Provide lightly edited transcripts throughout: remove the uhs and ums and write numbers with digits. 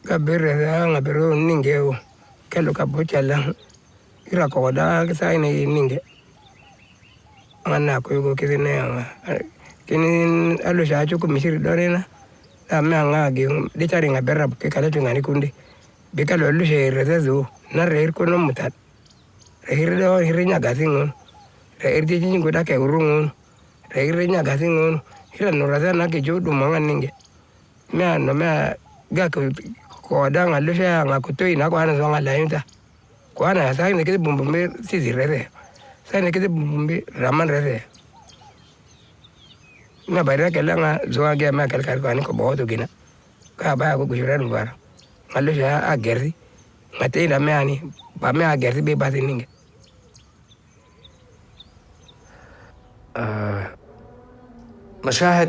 kabireza ngabiro ningeo kelo kabuchala ira koda kisa ini ninge ana ko yugo kizine anga kini alu shachu kumishiri dorena ame anga gi de chari ngabera ke kala tungani kundi bekalo lu shere zazu na reir kono mutat reir do hirinya gasingon reir di jingo da ke urungon reir nya gasingon hira noraza na ke jodu manga ninge me no me ga ko da ngalu sha ngakutoi na ko ana zonga lainta ko ana sa ne ke bumbumbe sisi rere sa ne ke bumbumbe raman rere na bayra ke la nga zoa ge ma kal kar ko ani ko bo to gina ka ba ko gujuran bar ngalu sha a gerdi ngate la me ani ba me a gerdi be ba ninge مشاهد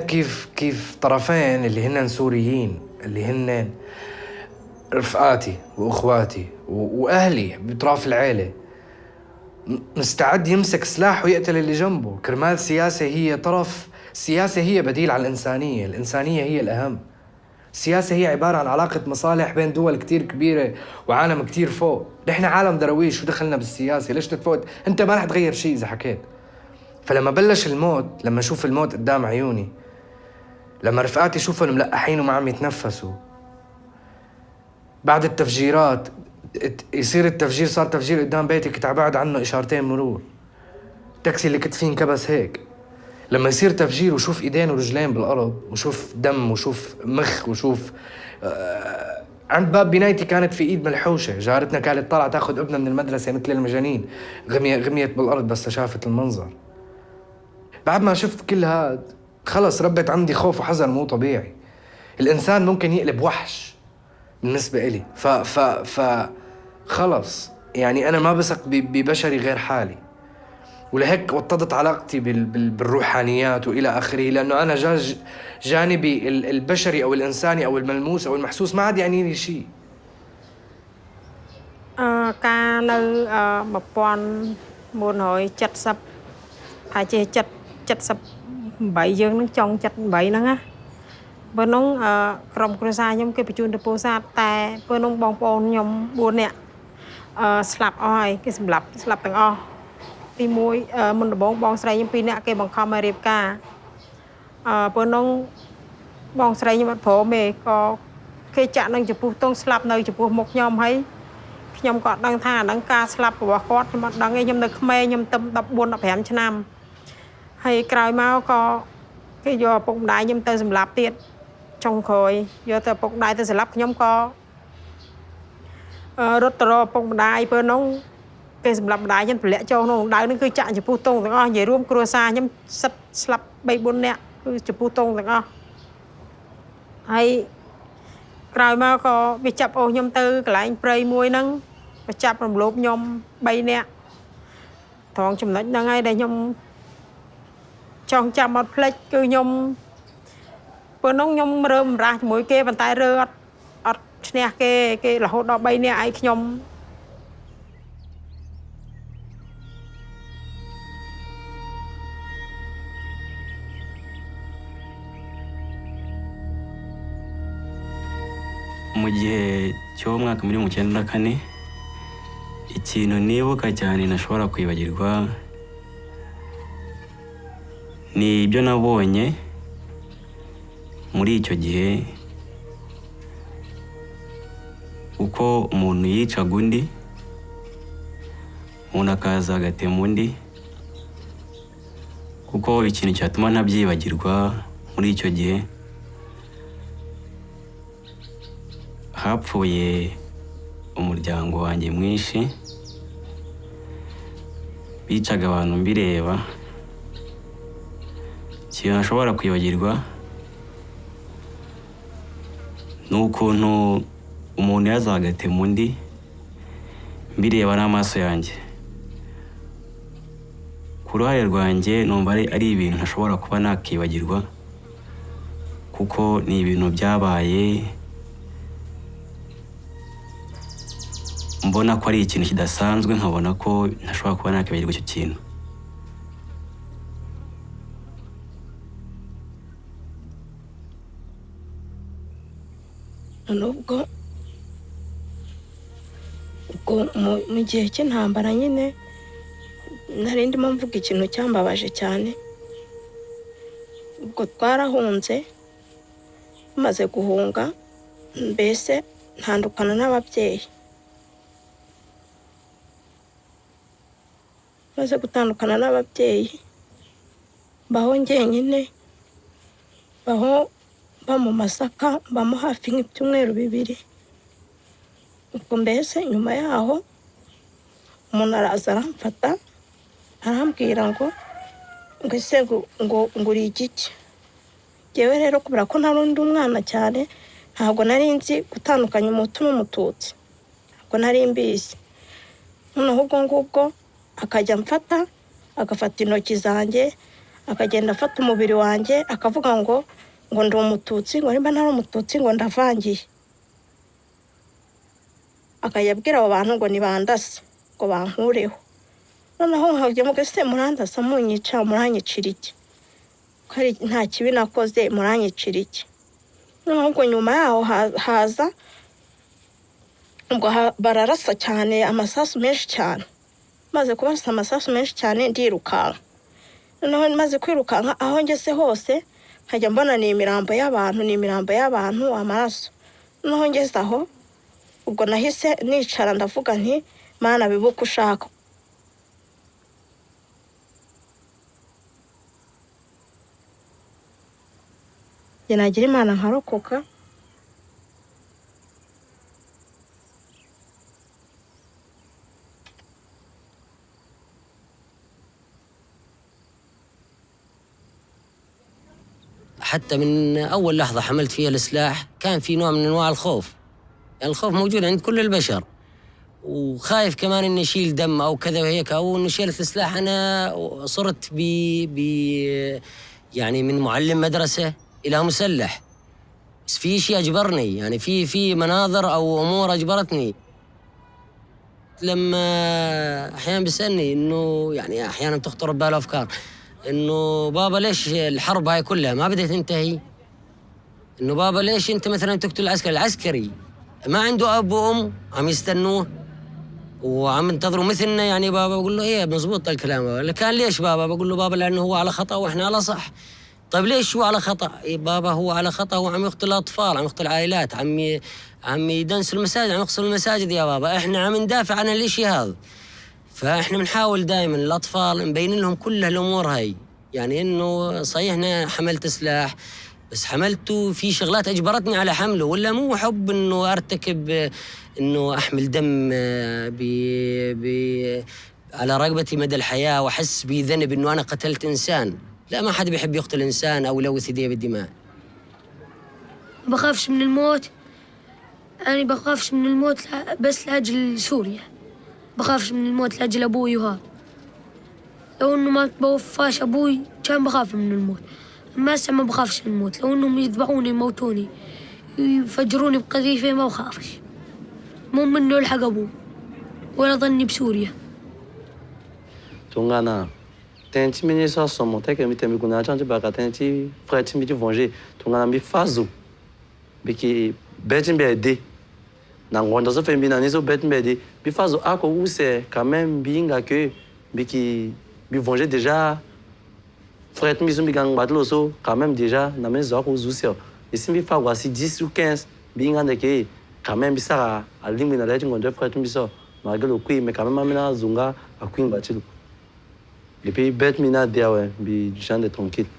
كيف طرفين اللي هن سوريين اللي هن رفقاتي واخواتي واهلي بطراف العيله مستعد يمسك سلاح ويقتل اللي جنبه كرمال سياسه هي طرف. السياسه هي بديل على الانسانيه هي الاهم. السياسه هي عباره عن علاقه مصالح بين دول كتير كبيره وعالم كتير فوق. نحن عالم درويش شو دخلنا بالسياسه؟ ليش تتفوت؟ انت ما رح تغير شيء اذا حكيت. فلما بلش الموت، لما اشوف الموت قدام عيوني، لما رفقاتي شوفهم ملقحين وما عم يتنفسوا، بعد التفجيرات يصير التفجير، صار تفجير قدام بيتي كنت عبعد عنه إشارتين مرور، التاكسي اللي كنت فيه انكبس هيك. لما يصير تفجير وشوف ايدين ورجلين بالارض وشوف دم وشوف مخ وشوف عند باب بنايتي كانت في ايد ملحوشه، جارتنا كانت طالعه تاخذ ابنها من المدرسه مثل المجانين، غميت بالارض بس شافت المنظر. بعد ما شفت كل هاد خلص ربت عندي خوف وحذر مو طبيعي. الانسان ممكن يقلب وحش بالنسبه إلي، خلص يعني انا ما بثق ببشري غير حالي، ولهيك وطدت علاقتي بالروحانيات والى اخره، لانه انا جانبي البشري او الانساني او الملموس او المحسوس ما عاد يعني لي شيء. ការនៅ1970ហើយជា78យើងនឹងចង់78ហ្នឹងណាបើនោះក្រុមគ្រួសារខ្ញុំគេបញ្ជូនទៅពោធិ៍សាត់តែពេលនោះបងប្អូនខ្ញុំ4នាក់ស្លាប់អស់ហើយគេសម្លាប់ទាំងអស់ទី1មុនដំបូងបងស្រីខ្ញុំ2នាក់គេបង្ខំឲ្យរៀបការពេលនោះបងស្រីខ្ញុំអត់ព្រមទេក៏គេចាក់នឹងចំពោះទងស្លាប់នៅចំពោះមុខខ្ញុំហើយខ្ញុំក៏ដឹងថាអាហ្នឹងការស្លាប់របស់គាត់ខ្ញុំអត់ដឹងទេខ្ញុំនៅក្មេងខ្ញុំទៅ14 15ឆ្នាំហើយក្រោយមកក៏គេយកឪពុកម្ដាយខ្ញុំទៅសម្លាប់ទៀតចុងក្រោយយកទៅឪពុកម្ដាយទៅសម្លាប់ខ្ញុំក៏រត់ទៅរកឪពុកម្ដាយពេលនោះគេសម្លាប់ម្ដាយខ្ញុំទម្លាក់ចូលក្នុងដៅហ្នឹងគឺចាក់ចំពោះទងទាំងអស់និយាយរួមគ្រួសារខ្ញុំសិតស្លាប់ 3-4 នាក់គឺចំពោះទងទាំងអស់ហើយក្រោយមកក៏វាចាប់អូសខ្ញុំទៅកន្លែងព្រៃមួយហ្នឹងក៏ចាប់រំលោភខ្ញុំ3នាក់ត្រង់ចំណុចហ្នឹងហើយដែលខ្ញុំចង់ចាំអត់ភ្លេចគឺខ្ញុំពេលនោះខ្ញុំរើមរាស់ជាមួយគេប៉ុន្តែរើអត់ឈ្នះគេរហូតដល់3នាក់ឯងខ្ញុំmu gihe cy'umwaka muri 1994 ikintu nibuka cyane nashobora kwibagirwa ni ibyo nabonye muri icyo gihe uko umuntu yicaga undi umuntu akaza agatema undi kuko ikintu cyatuma ntabyibagirwa muri icyo gihe hapfuye umuryango wanjye mwinshi bicaga abantu mbireba ikintu ntashobora kwibagirwa ni ukuntu umuntu yazaga agatema undi mbireba n'amaso yanjye ku ruhare rwanjye numva ari ibintu ntashobora kuba nakibagirwa kuko ni ibintu byabaye mbona ko ari ikintu kidasanzwe nkabona ko ntashobora kuba nakibagirwa icyo kintu nubwo ubwo mu gihe cy'intambara nyine nari ndimo mvuga ikintu cyambabaje cyane. Ubwo twarahunze, maze guhunga mbese ntandukana n'ababyeyi. Maze gutandukana n'ababyeyi baho njyenyine, baho ba mu Masaka, bamo hafi nk'ibyumweru 2. Ubwo mbese nyuma yaho umuntu araza aramfata arambwira ngo ese ngo uri igiki. Jewe rero kubera ko narundi umwana cyane, ntabwo nari nzi gutandukanya umutu n'umututsi, ntabwo nari mbizi. Noneho ubwo ngubwo akajya mfata, agafata intoki zanjye, akagenda afata umubiri wanjye, akavuga ngo ndi umututsi, ngo nimba ntari umututsi ngo ndavangiye. Akayabwira abo bantu ngo nibandase, ngo bankureho. Noneho nkajya muga se murandasa munyica, muranyicira iki? Kari nta kibi nakoze, muranyicira iki? Noneho ubwo nyuma yaho haza ubwo bararasa cyane, amasasu menshi cyane. Maze kubasa amasasu menshi cyane ndirukanka. Noneho maze kwirukanka aho ngeze hose nkajya mbona ni imirambo y'abantu, amaraso. Noneho ngeze aho ubwo nahise nicara ndavuga nti Mana bibuka ushaka. Nagira Imana nkarokoka. حتى من أول لحظة حملت فيها السلاح كان في نوع من أنواع الخوف. يعني الخوف موجود عند كل البشر، وخايف كمان إني أشيل دم أو كذا وهيك، أو إنه شيلت السلاح. أنا صرت يعني من معلم مدرسة إلى مسلح، بس في شيء أجبرني، يعني في مناظر أو أمور أجبرتني. لما أحيانا بيسألني إنه يعني أحيانا تخطر بباله أفكار إنه بابا ليش الحرب هاي كلها ما بدها تنتهي؟ إنه بابا ليش أنت مثلا تقتل العسكري ما عنده أب وأم عم يستنوه وعم ينتظروا مثلنا؟ يعني بابا بقول له إيه مزبوط الكلام. بابا كان ليش بابا؟ بقول له بابا لأنه هو على خطأ وإحنا على صح. طيب ليش هو على خطأ؟ إيه بابا هو على خطأ، هو عم يقتل أطفال، عم يقتل عائلات، عم يدنس المساجد، عم يقصر المساجد يا بابا. إحنا عم ندافع عن الإشي هذا. فإحنا بنحاول دائما الأطفال نبين لهم كل هالأمور هاي. يعني إنه صحيح أنا حملت سلاح، بس حملته في شغلات أجبرتني على حمله، ولا مو حب إنه أرتكب إنه أحمل دم على رقبتي مدى الحياة وأحس بذنب إنه أنا قتلت إنسان. لا، ما حد بيحب يقتل إنسان أو يلوث يديه بالدماء. ما بخافش من الموت. أنا بخافش من الموت بس لأجل سوريا. بخافش من الموت لأجل أبوي وهذا. لو إنه ما توفاش أبوي كان بخاف من الموت. أما هسه ما بخافش من الموت. لو إنهم يذبحوني يموتوني يفجروني بقذيفة ما بخافش. مو منه يلحق أبوي ولا ظني بسوريا. Tungana tenti mini só somo até que me tem que na chance para tenti frete me de venger tungana me fazo porque betin bede na ngonda so fe bina niso betin bede me fazo ako use quand même binga que que me venger déjà frete me so gang batlo so quand même déjà na meso ako user et si me fa voici 10 ou 15 binga de que quand même ça a limite na leti ngonda frete me so malgré le coup mais quand même amena zunga a queen batilo. depuis bête mina dia ouais bi gens de tranquille.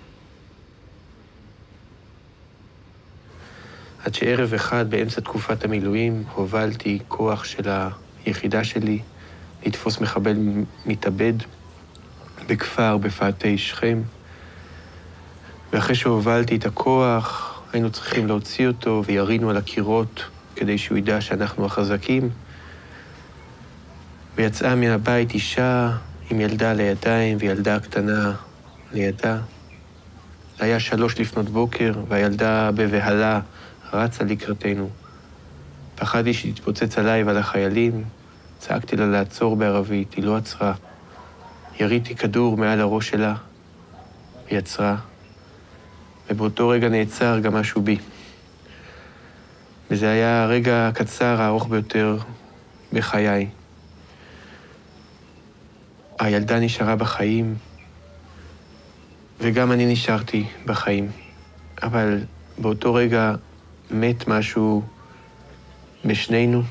עד שערב אחד באמצע תקופת המילואים הובלתי כוח של היחידה שלי לתפוס מחבל מתאבד בכפר בפאתי שכם, ואחרי שהובלתי את הכוח היינו צריכים להוציא אותו וירינו על הקירות כדי שהוא ידע שאנחנו החזקים, ויצאה מהבית אישה עם ילדה לידיים וילדה קטנה לידה. זה היה 3 לפנות בוקר והילדה בבהלה רצה לקראתנו. פחדתי שתתפוצץ עליי ועל החיילים, צעקתי לה לעצור בערבית, היא לא עצרה. יריתי כדור מעל הראש שלה, היא עצרה, ובאותו רגע נעצר גם משהו בי. וזה היה הרגע הקצר הארוך ביותר בחיי. הילדה נשארה בחיים, וגם אני נשארתי בחיים. אבל באותו רגע מת משהו בשנינו.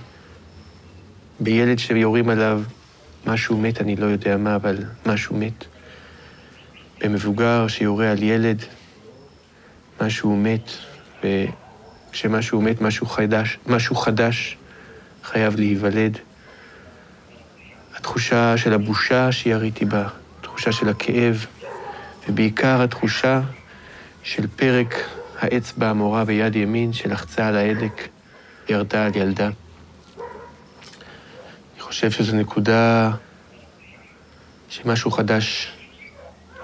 בילד שיורים עליו, משהו מת, אני לא יודע מה, אבל משהו מת. במבוגר שיורה על ילד, משהו מת, וכשמשהו מת, משהו חדש חייב להיוולד. התחושה של הבושה שיריתי בה, התחושה של הכאב, ובעיקר התחושה של פרק האצבע המורה ביד ימין שלחצה על ההדק, ירדה על ילדה. אני חושב שזו נקודה שמשהו חדש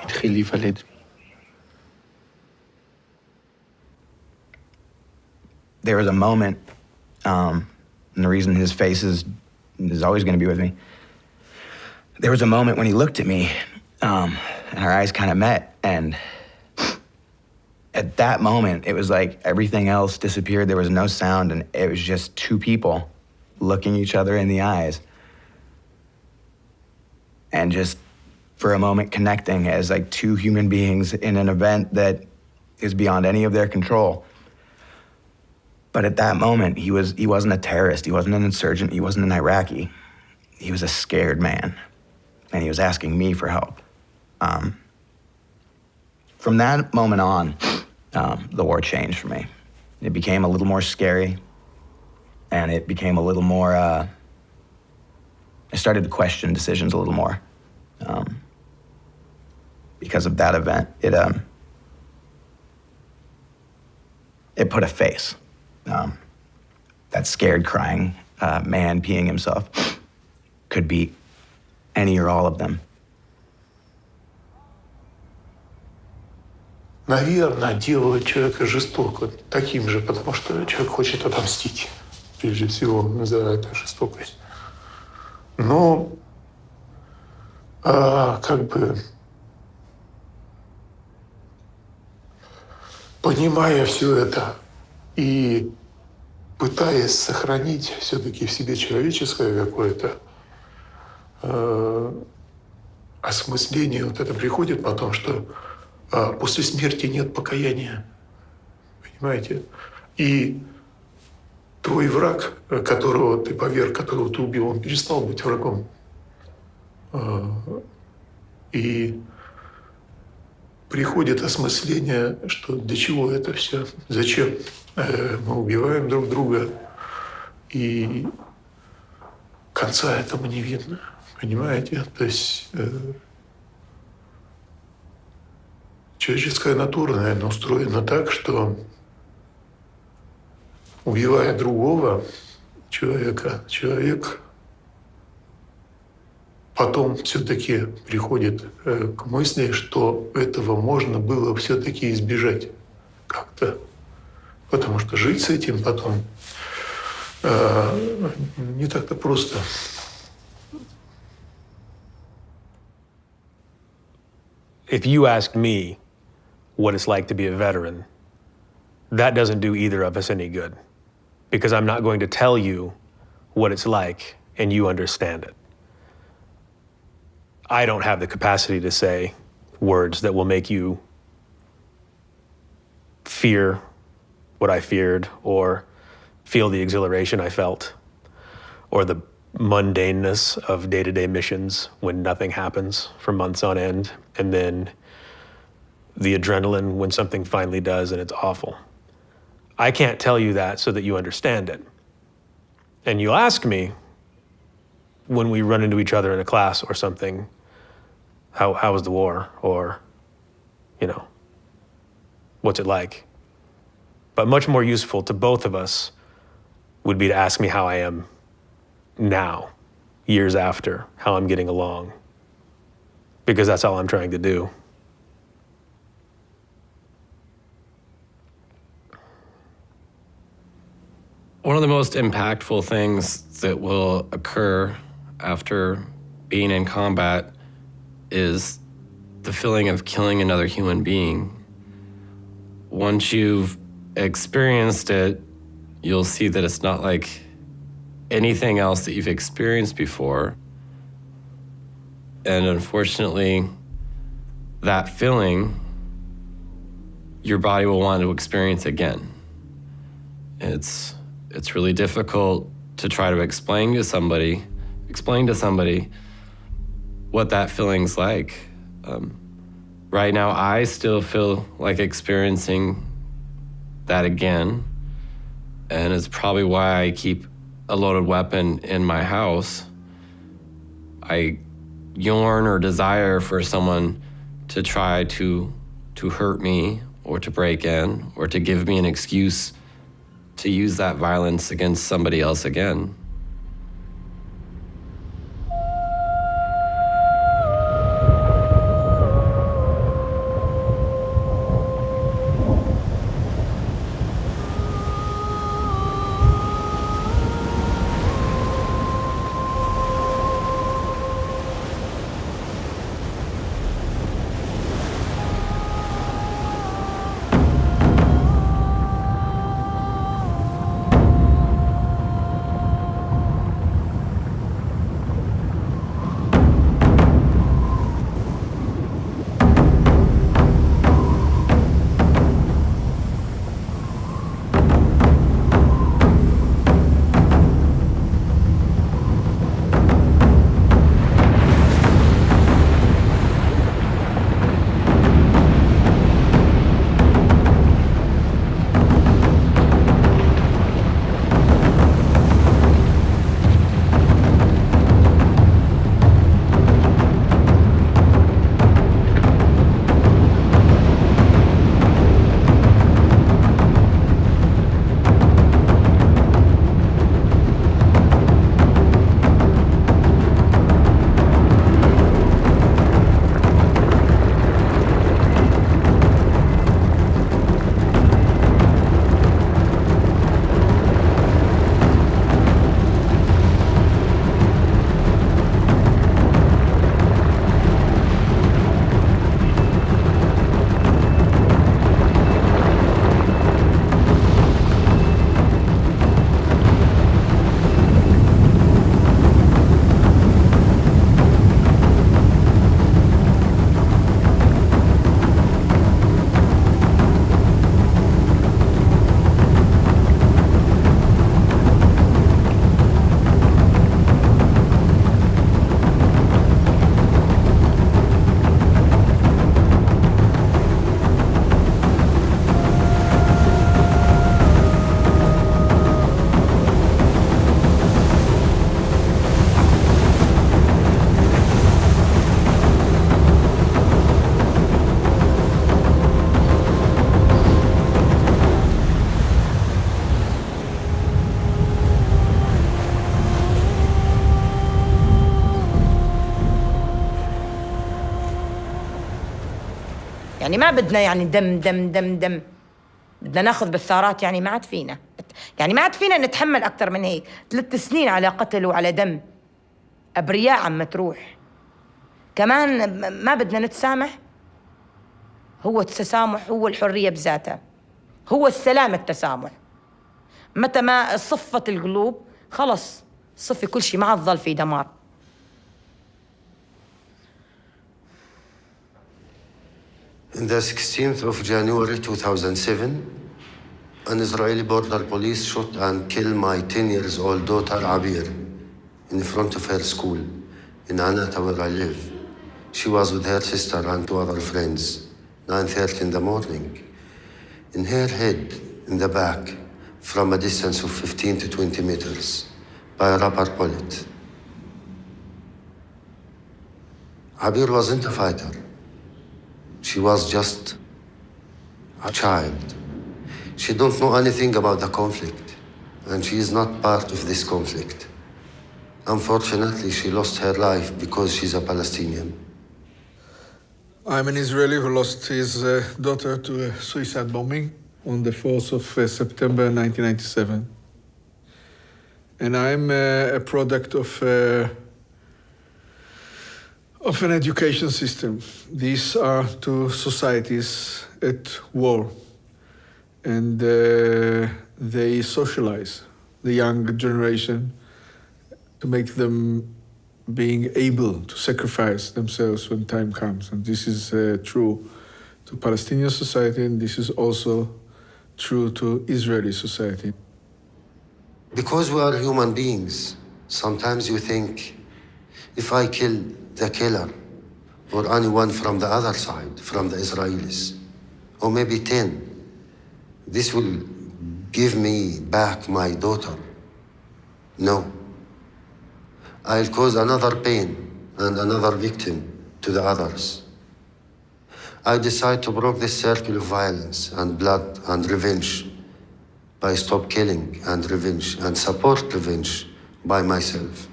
התחיל להיוולד. There was a moment, and the reason his face is always going to be with me. There was a moment when he looked at me, and our eyes kind of met, and at that moment, it was like everything else disappeared. There was no sound, and it was just two people looking each other in the eyes, and just for a moment connecting as like two human beings in an event that is beyond any of their control. But at that moment, he wasn't a terrorist, he wasn't an insurgent, he wasn't an Iraqi. He was a scared man, and he was asking me for help. From that moment on, the war changed for me. It became a little more scary, and it became a little more, I started to question decisions a little more. Because of that event, it put a face. That scared, crying man peeing himself could be any or all of them. Наверное, делают человека жестоко, таким же, потому что человек хочет отомстить, прежде всего, за эту жестокость. Но, как бы, понимая все это и пытаясь сохранить все-таки в себе человеческое какое-то осмысление, вот это приходит потом, что после смерти нет покаяния. Понимаете? И твой враг, которого ты поверг, которого ты убил, он перестал быть врагом. И приходит осмысление, что для чего это все, зачем мы убиваем друг друга, и конца этому не видно. Понимаете? То есть человеческая натура, наверное, устроена так, что, убивая другого человека, человек потом все-таки приходит к мысли, что этого можно было все-таки избежать как-то. Потому что жить с этим потом не так-то просто. If you ask me what it's like to be a veteran, that doesn't do either of us any good, because I'm not going to tell you what it's like and you understand it. I don't have the capacity to say words that will make you fear what I feared, or feel the exhilaration I felt, or the mundaneness of day-to-day missions when nothing happens for months on end, and then the adrenaline when something finally does and it's awful. I can't tell you that so that you understand it. And you'll ask me when we run into each other in a class or something, how was the war? Or, what's it like? But much more useful to both of us would be to ask me how I am now, years after, how I'm getting along. Because that's all I'm trying to do. One of the most impactful things that will occur after being in combat is the feeling of killing another human being. Once you've experienced it, you'll see that it's not like anything else that you've experienced before. And unfortunately, that feeling, your body will want to experience again. It's really difficult to try to explain to somebody what that feeling's like. Right now, I still feel like experiencing that again, and it's probably why I keep a loaded weapon in my house. I yearn or desire for someone to try to hurt me or to break in or to give me an excuse to use that violence against somebody else again. يعني ما بدنا يعني دم دم دم دم، بدنا ناخذ بالثارات. يعني ما عاد فينا، يعني ما عاد فينا نتحمل أكثر من هيك. 3 سنين على قتل وعلى دم، أبرياء عم تروح. كمان ما بدنا نتسامح. هو التسامح هو الحرية بذاتها، هو السلام التسامح. متى ما صفت القلوب خلص صفي كل شيء، ما عاد ظل في دمار. On the 16th of January 2007, an Israeli border police shot and killed my 10-year-old daughter Abir in front of her school in Anata, where I live. She was with her sister and 2 other friends, 9:30 in the morning. In her head, in the back, from a distance of 15 to 20 meters, by a rubber bullet. Abir wasn't a fighter. She was just a child. She don't know anything about the conflict, and she is not part of this conflict. Unfortunately, she lost her life because she's a Palestinian. I'm an Israeli who lost his daughter to a suicide bombing on the 4th of September 1997. And I'm a product of an education system. These are 2 societies at war, and they socialize the young generation to make them being able to sacrifice themselves when time comes. And this is true to Palestinian society, and this is also true to Israeli society. Because we are human beings, sometimes you think, if I kill the killer, or anyone from the other side, from the Israelis, or maybe 10, this will give me back my daughter. No. I'll cause another pain and another victim to the others. I decide to break this circle of violence and blood and revenge by stop killing and revenge and support revenge by myself.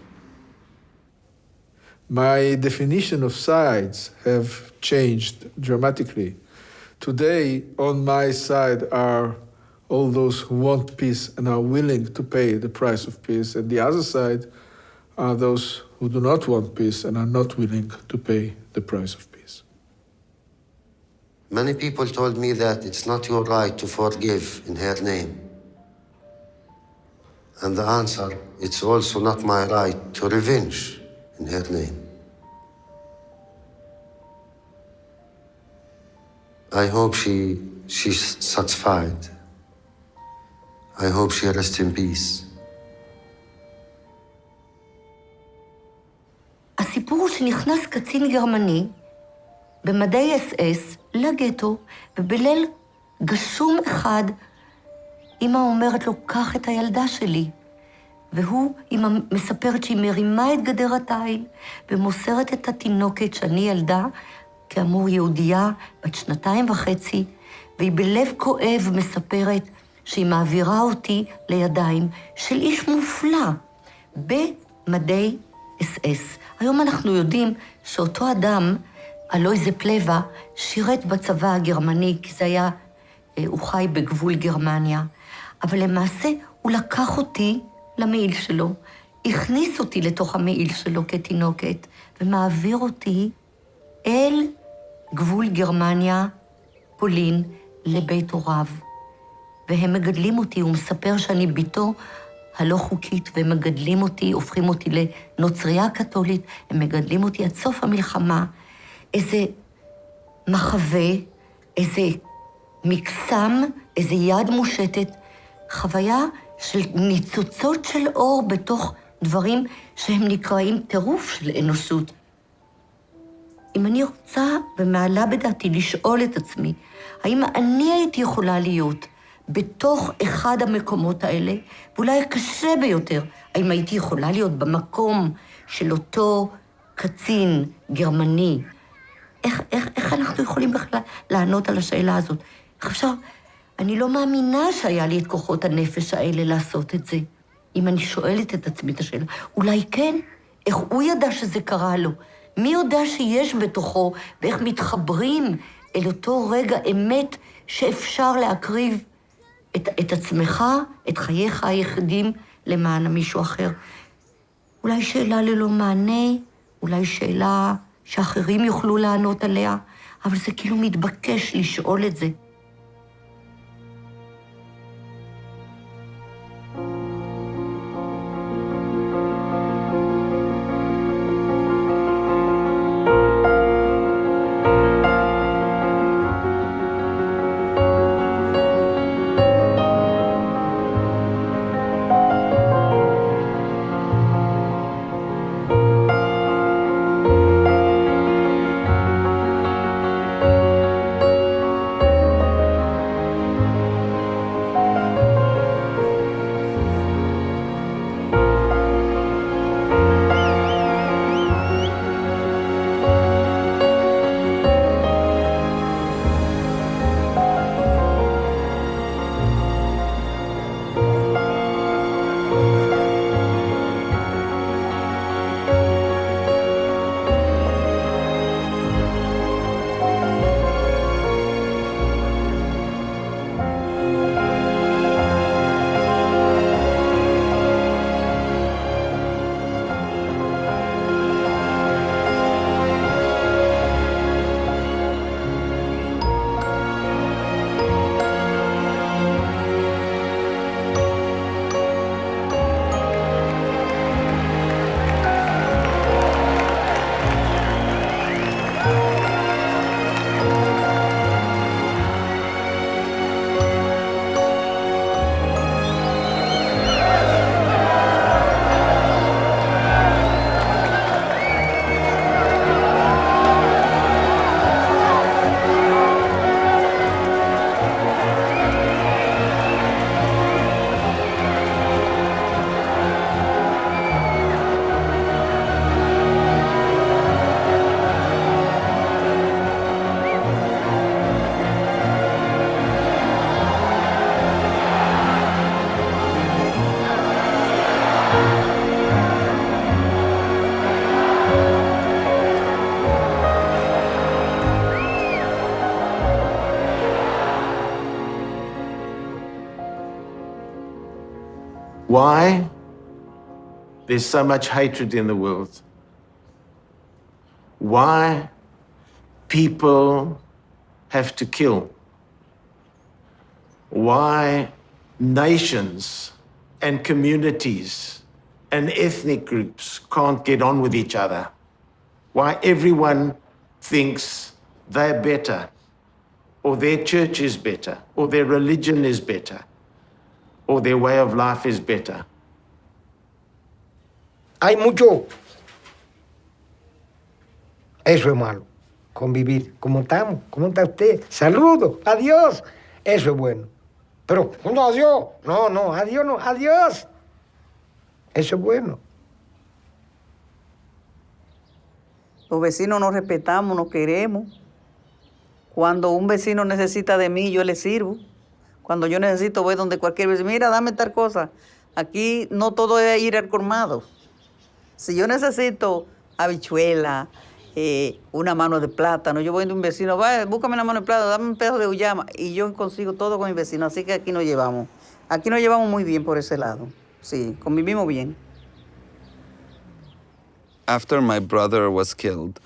My definition of sides have changed dramatically. Today, on my side are all those who want peace and are willing to pay the price of peace, and the other side are those who do not want peace and are not willing to pay the price of peace. Many people told me that it's not your right to forgive in her name. And the answer, it's also not my right to revenge in her name. I hope she's satisfied. I hope she rests in peace. הסיפור הוא שנכנס קצין גרמני במדי אס-אס לגטו, ובליל גשום אחד אמא אומרת לו, קח את הילדה שלי. אמא מספרת שהיא מרימה את גדר התיל ומוסרת את התינוקת שאני ילדה, כאמור יהודייה בת 2.5, והיא בלב כואב מספרת שהיא מעבירה אותי לידיים של איש מופלא במדי אס-אס. היום אנחנו יודעים שאותו אדם, אלוי זה פלווה, שירת בצבא הגרמני, כי זה היה, הוא חי בגבול גרמניה. אבל למעשה הוא לקח אותי למעיל שלו, הכניס אותי לתוך המעיל שלו כתינוקת, ומעביר אותי אל גבול גרמניה, פולין, לבית הוריו. והם מגדלים אותי, הוא מספר שאני ביתו הלא חוקית, והם מגדלים אותי, הופכים אותי לנוצריה קתולית, הם מגדלים אותי עד סוף המלחמה, איזה מחווה, איזה מקסם, איזה יד מושטת, חוויה של ניצוצות של אור בתוך דברים שהם נקראים טירוף של אנושות. אם אני רוצה ומעלה בדעתי לשאול את עצמי, האם אני הייתי יכולה להיות בתוך אחד המקומות האלה, ואולי הקשה ביותר, האם הייתי יכולה להיות במקום של אותו קצין גרמני? איך אנחנו יכולים בכלל לענות על השאלה הזאת? איך אפשר? אני לא מאמינה שהיה לי את כוחות הנפש האלה לעשות את זה. אם אני שואלת את עצמי את השאלה, אולי כן? איך הוא ידע שזה קרה לו? מי יודע שיש בתוכו, ואיך מתחברים אל אותו רגע אמת שאפשר להקריב את עצמך, את חייך היחידים, למען מישהו אחר. אולי שאלה ללא מענה, אולי שאלה שאחרים יוכלו לענות עליה, אבל זה כאילו מתבקש לשאול את זה. why there's so much hatred in the world. Why people have to kill. Why nations and communities and ethnic groups can't get on with each other. Why everyone thinks they're better, or their church is better, or their religion is better, or their way of life is better. Hay mucho. Eso es malo. Convivir. ¿Cómo estamos? ¿Cómo está usted? Saludos. Adiós. Eso es bueno. Pero, no, adiós. No, no, adiós, no, adiós. Eso es bueno. Los vecinos nos respetamos, nos queremos. Cuando un vecino necesita de mí, yo le sirvo. Cuando yo necesito, voy donde cualquier vecino. Mira, dame tal cosa. Aquí no todo es ir al colmado. Si yo necesito habichuela, una mano de plátano, yo voy de un vecino, va, búscame una mano de plátano, dame un pedazo de uyama, y yo consigo todo con mi vecino. Así que aquí nos llevamos. Aquí nos llevamos muy bien por ese lado. Sí, convivimos bien. After my brother was killed,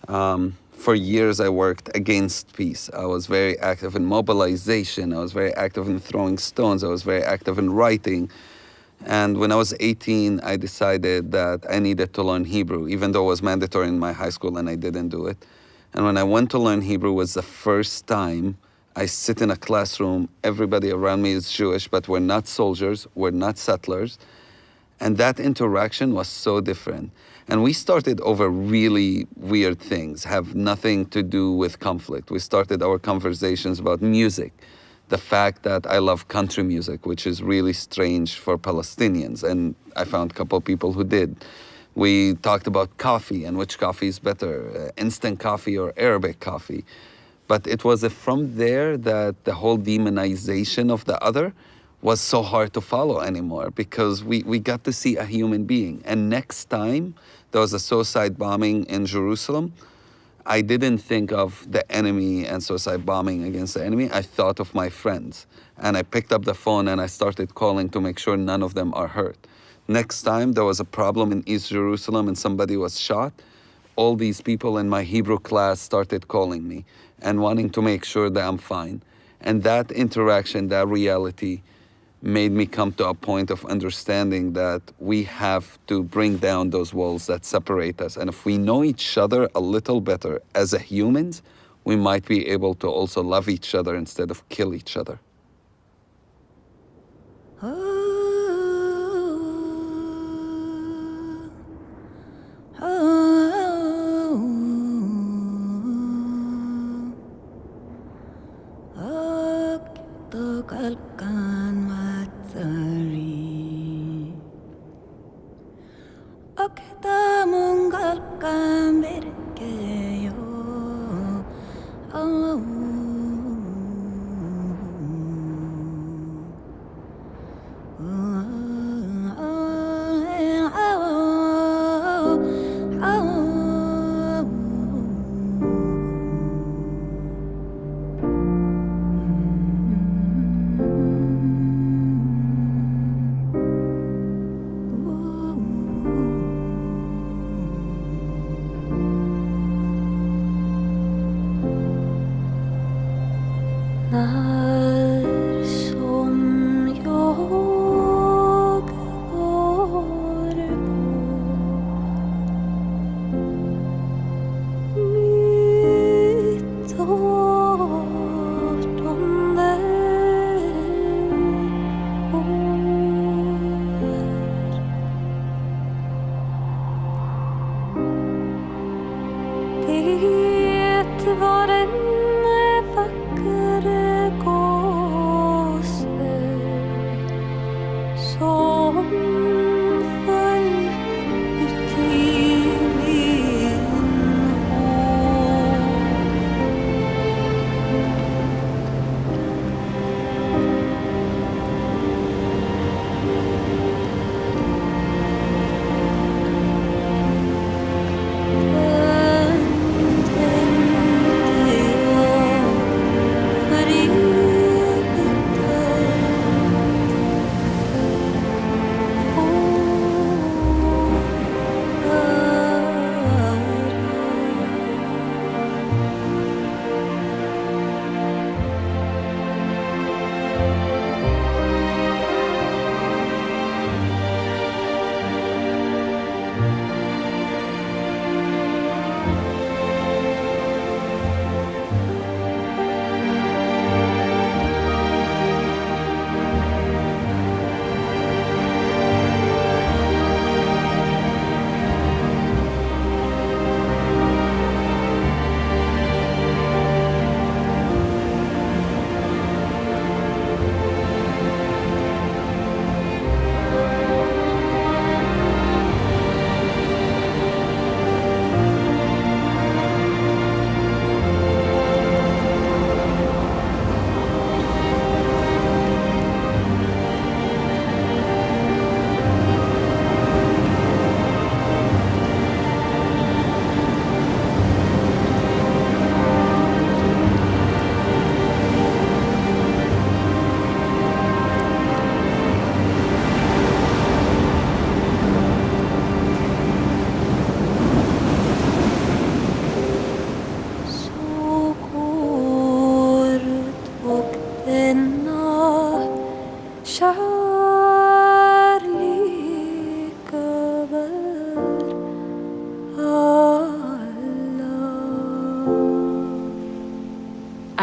for years I worked against peace. I was very active in mobilization. I was very active in throwing stones. I was very active in writing. And when I was 18, I decided that I needed to learn Hebrew, even though it was mandatory in my high school and I didn't do it. And when I went to learn Hebrew, it was the first time I sit in a classroom. Everybody around me is Jewish, but we're not soldiers, we're not settlers. And that interaction was so different. And we started over really weird things, have nothing to do with conflict. We started our conversations about music. The fact that I love country music, which is really strange for Palestinians, and I found a couple of people who did. We talked about coffee and which coffee is better, instant coffee or Arabic coffee. But it was from there that the whole demonization of the other was so hard to follow anymore, because we got to see a human being. And next time there was a suicide bombing in Jerusalem, I didn't think of the enemy and suicide bombing against the enemy. I thought of my friends. And I picked up the phone and I started calling to make sure none of them are hurt. Next time there was a problem in East Jerusalem and somebody was shot, all these people in my Hebrew class started calling me and wanting to make sure that I'm fine. And that interaction, that reality, made me come to a point of understanding that we have to bring down those walls that separate us. And if we know each other a little better as a humans, we might be able to also love each other instead of kill each other.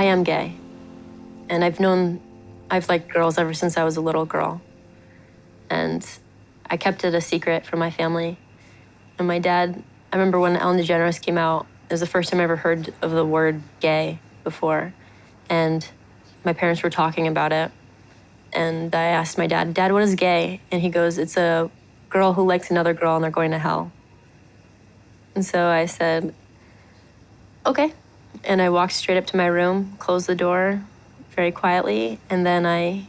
am gay. And I've liked girls ever since I was a little girl. And I kept it a secret from my family. And my dad, I remember when Ellen DeGeneres came out, it was the first time I ever heard of the word gay before. And my parents were talking about it. And I asked my dad, Dad, what is gay? And he goes, it's a girl who likes another girl and they're going to hell. And so I said, okay. And I walked straight up to my room, closed the door very quietly, and then I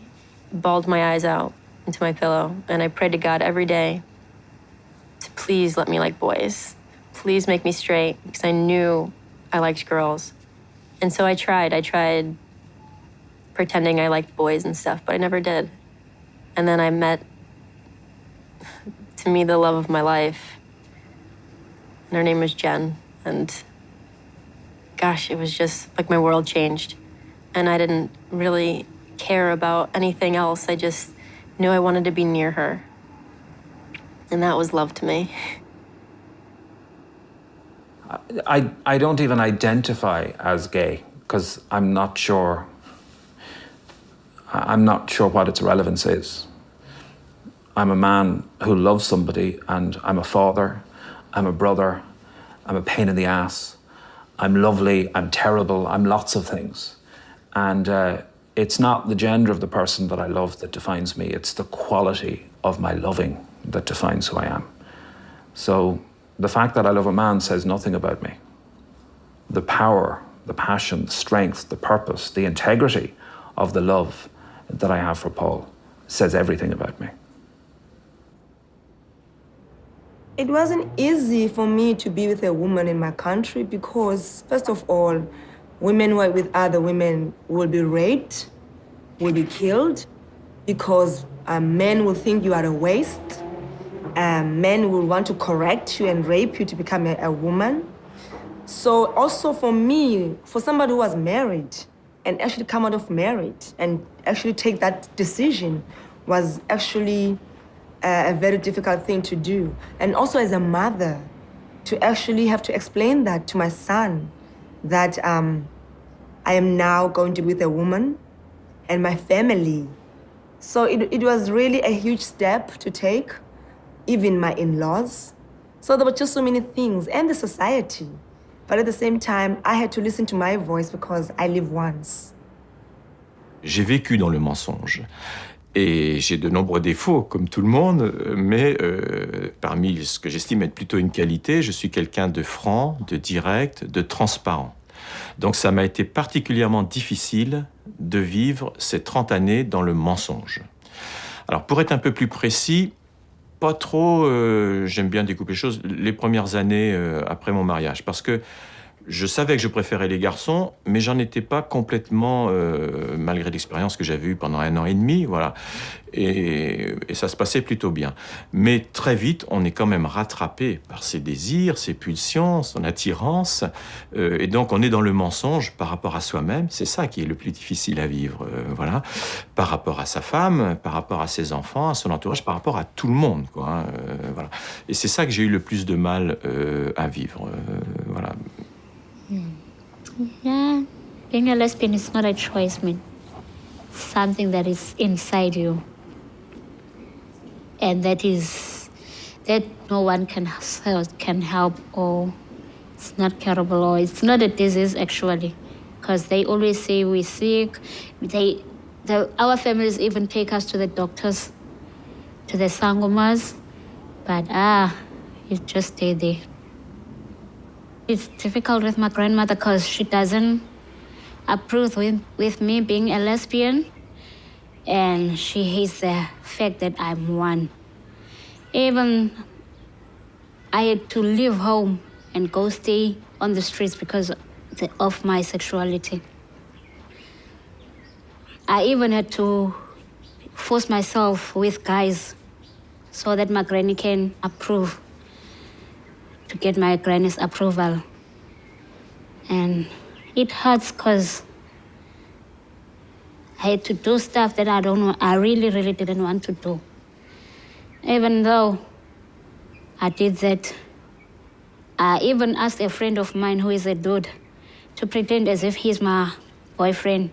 bawled my eyes out into my pillow. And I prayed to God every day to please let me like boys. Please make me straight, because I knew I liked girls. And so I tried pretending I liked boys and stuff, but I never did. And then I met, to me, the love of my life. And her name was Jen. And gosh, it was just like my world changed. And I didn't really care about anything else. I just knew I wanted to be near her. And that was love to me. I don't even identify as gay because I'm not sure what its relevance is. I'm a man who loves somebody, and I'm a father, I'm a brother, I'm a pain in the ass, I'm lovely, I'm terrible, I'm lots of things. And it's not the gender of the person that I love that defines me, it's the quality of my loving that defines who I am. So the fact that I love a man says nothing about me. The power, the passion, the strength, the purpose, the integrity of the love that I have for Paul says everything about me. It wasn't easy for me to be with a woman in my country because, first of all, women who are with other women will be raped, will be killed, because men will think you are a waste. Men will want to correct you and rape you to become a woman. So also for me, for somebody who was married and actually come out of marriage and actually take that decision was actually a very difficult thing to do. And also as a mother, to actually have to explain that to my son, that I am now going to be with a woman and my family. So it was really a huge step to take, even my in-laws. So there were just so many things, and the society. But at the same time, I had to listen to my voice because I live once. J'ai vécu dans le mensonge. Et j'ai de nombreux défauts, comme tout le monde, mais parmi ce que j'estime être plutôt une qualité, je suis quelqu'un de franc, de direct, de transparent. Donc ça m'a été particulièrement difficile de vivre ces 30 années dans le mensonge. Alors pour être un peu plus précis, pas trop, j'aime bien découper les choses, les premières années après mon mariage, parce que je savais que je préférais les garçons, mais j'en étais pas complètement, malgré l'expérience que j'avais eue pendant 1 an et demi, voilà. Et ça se passait plutôt bien. Mais très vite, on est quand même rattrapé par ses désirs, ses pulsions, son attirance. Et donc, on est dans le mensonge par rapport à soi-même. C'est ça qui est le plus difficile à vivre, voilà. Par rapport à sa femme, par rapport à ses enfants, à son entourage, par rapport à tout le monde, quoi. Hein, voilà. Et c'est ça que j'ai eu le plus de mal à vivre, voilà. Yeah, being a lesbian is not a choice, man. Something that is inside you. And that no one can help, or it's not curable, or it's not a disease actually. Because they always say we're sick. Our families even take us to the doctors, to the sangomas, but you just stay there. It's difficult with my grandmother because she doesn't approve with me being a lesbian, and she hates the fact that I'm one. Even I had to leave home and go stay on the streets because of my sexuality. I even had to force myself with guys so that my granny can approve, to get my granny's approval. And it hurts because I had to do stuff that I really, really didn't want to do. Even though I did that, I even asked a friend of mine who is a dude to pretend as if he's my boyfriend.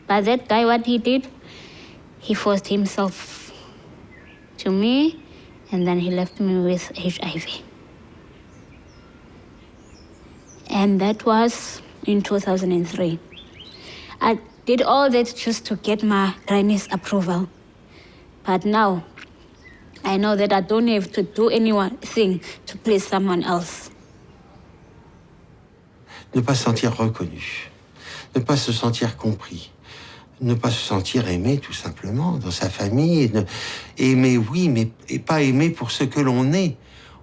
But that guy, what he did, he forced himself to me, and then he left me with HIV. And that was in 2003. I did all that just to get my granny's approval. But now, I know that I don't have to do anything to please someone else. Ne pas se sentir reconnu, ne pas se sentir compris, ne pas se sentir aimé tout simplement dans sa famille. Aimer, oui, mais pas aimer pour ce que l'on est.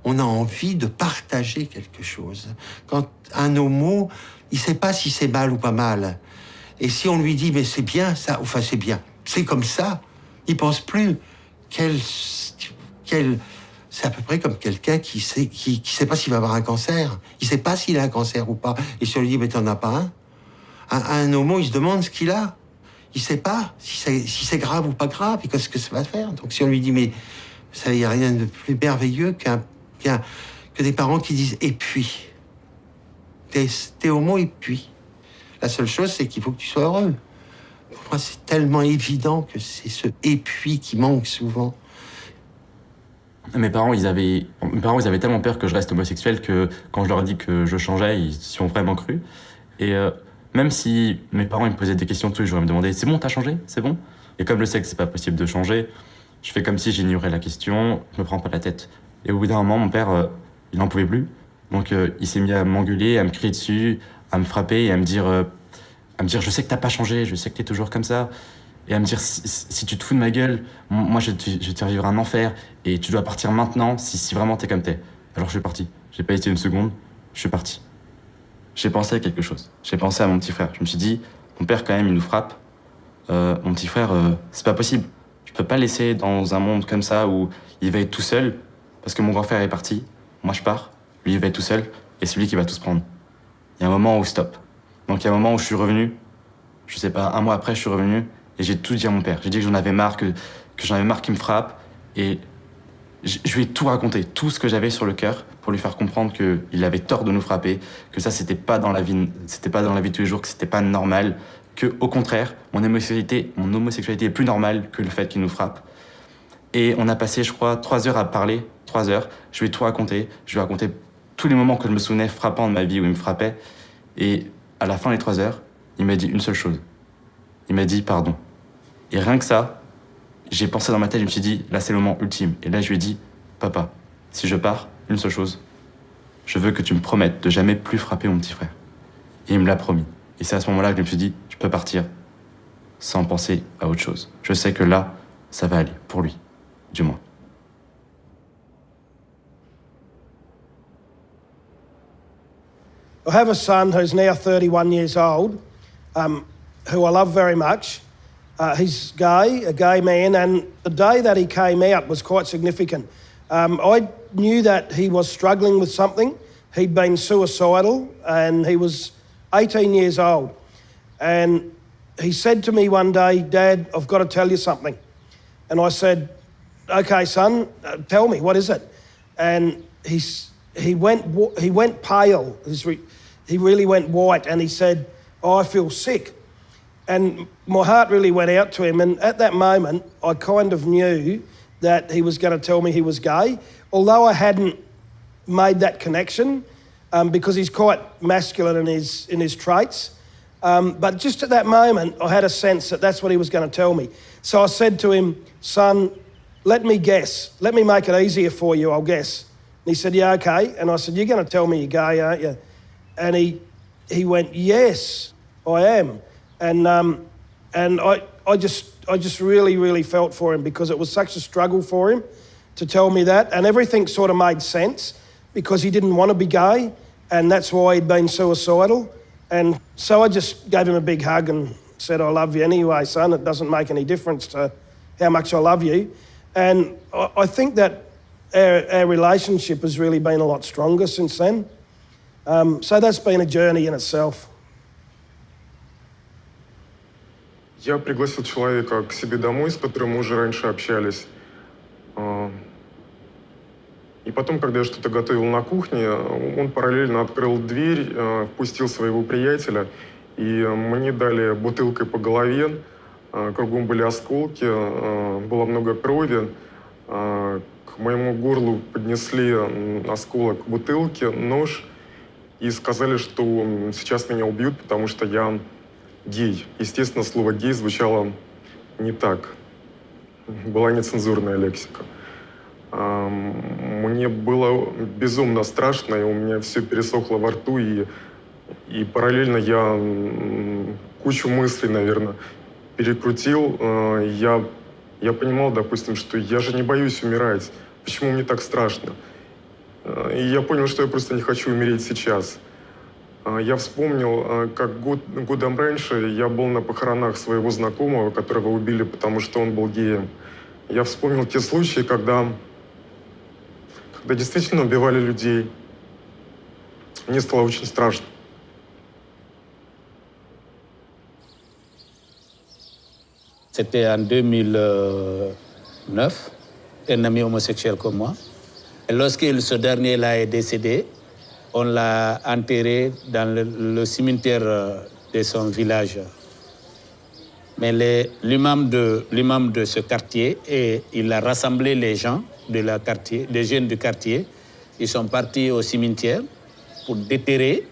On a envie de partager quelque chose. Quand un homo, il ne sait pas si c'est mal ou pas mal. Et si on lui dit, mais c'est bien ça, enfin c'est bien, c'est comme ça, il ne pense plus c'est à peu près comme quelqu'un qui sait pas s'il va avoir un cancer. Il sait pas s'il a un cancer ou pas. Et si on lui dit, mais t'en as pas un homo, il se demande ce qu'il a. Il sait pas si c'est grave ou pas grave, et qu'est-ce que ça va faire. Donc si on lui dit, mais ça, il n'y a rien de plus merveilleux que des parents qui disent, et puis, t'es homo, et puis. La seule chose, c'est qu'il faut que tu sois heureux. Pour moi, c'est tellement évident que c'est ce « et puis » qui manque souvent. Mes parents, ils avaient tellement peur que je reste homosexuel que quand je leur ai dit que je changeais, ils s'y ont vraiment cru. Et même si mes parents ils me posaient des questions tous les jours, ils me demandaient « c'est bon, t'as changé? C'est bon ?» Et comme je sais que c'est pas possible de changer, je fais comme si j'ignorais la question, je me prends pas la tête. Et au bout d'un moment, mon père, il n'en pouvait plus. Donc il s'est mis à m'engueuler, à me crier dessus, à me frapper et à me dire je sais que t'as pas changé, je sais que t'es toujours comme ça. Et à me dire si tu te fous de ma gueule, moi je vais te faire vivre un enfer et tu dois partir maintenant si vraiment t'es comme t'es. Alors je suis parti. J'ai pas hésité une seconde, je suis parti. J'ai pensé à quelque chose. J'ai pensé à mon petit frère. Je me suis dit, mon père quand même il nous frappe. Mon petit frère, c'est pas possible. Je peux pas le laisser dans un monde comme ça où il va être tout seul parce que mon grand frère est parti. Moi je pars, lui il va être tout seul et c'est lui qui va tout se prendre. Il y a un moment où stop. Donc il y a un moment où je suis revenu, je sais pas, un mois après je suis revenu et j'ai tout dit à mon père. J'ai dit que j'en avais marre, que j'en avais marre qu'il me frappe et je lui ai tout raconté, tout ce que j'avais sur le cœur pour lui faire comprendre qu'il avait tort de nous frapper, que ça c'était pas dans la vie de tous les jours, que c'était pas normal, que au contraire, mon homosexualité est plus normale que le fait qu'il nous frappe. Et on a passé, je crois, 3 heures à parler, 3 heures. Je lui ai tout raconté, je lui ai raconté tous les moments que je me souvenais frappants de ma vie où il me frappait. Et à la fin des 3 heures, il m'a dit une seule chose. Il m'a dit pardon. Et rien que ça, j'ai pensé dans ma tête, je me suis dit, là c'est le moment ultime. Et là je lui ai dit, papa, si je pars, une seule chose, je veux que tu me promettes de jamais plus frapper mon petit frère. Et il me l'a promis. Et c'est à ce moment-là que je me suis dit, je peux partir sans penser à autre chose. Je sais que là, ça va aller, pour lui, du moins. I have a son who's now 31 years old, who I love very much. He's gay, a gay man, and the day that he came out was quite significant. I knew that he was struggling with something. He'd been suicidal, and he was 18 years old. And he said to me one day, "Dad, I've got to tell you something." And I said, "Okay, son, tell me, what is it?" And he went pale. He really went white, and he said, "Oh, I feel sick." And my heart really went out to him. And at that moment, I kind of knew that he was going to tell me he was gay, although I hadn't made that connection because he's quite masculine in his traits. But just at that moment, I had a sense that that's what he was going to tell me. So I said to him, "Son, let me guess. Let me make it easier for you, I'll guess." And he said, "Yeah, okay." And I said, "You're going to tell me you're gay, aren't you?" And he went, "Yes, I am." And I just really, really felt for him because it was such a struggle for him to tell me that. And everything sort of made sense because he didn't want to be gay, and that's why he'd been suicidal. And so I just gave him a big hug and said, "I love you anyway, son. It doesn't make any difference to how much I love you." And I think that our relationship has really been a lot stronger since then. So that's been a journey in itself. Я пригласил человека к себе домой, с которым мы уже раньше общались. И потом, когда я что-то готовил на кухне, он параллельно открыл дверь, впустил своего приятеля И мне дали бутылкой по голове, кругом были осколки, было много крови. К моему горлу поднесли осколок бутылки, нож, и сказали, что сейчас меня убьют, потому что я гей. Естественно, слово «гей» звучало не так. Была нецензурная лексика. Мне было безумно страшно, и у меня все пересохло во рту, и параллельно я кучу мыслей, наверное, перекрутил. Я понимал, допустим, что я же не боюсь умирать. Почему мне так страшно? И я понял, что я просто не хочу умереть сейчас. Я вспомнил, как годом раньше я был на похоронах своего знакомого, которого убили, потому что он был геем. Я вспомнил те случаи, когда действительно убивали людей. Мне стало очень страшно. C'était en 2009, un ami homosexuel comme moi. Et lorsque ce dernier là est décédé, on l'a enterré dans le cimetière de son village. Mais l'imam de ce quartier, il a rassemblé les gens des jeunes du quartier. Ils sont partis au cimetière pour déterrer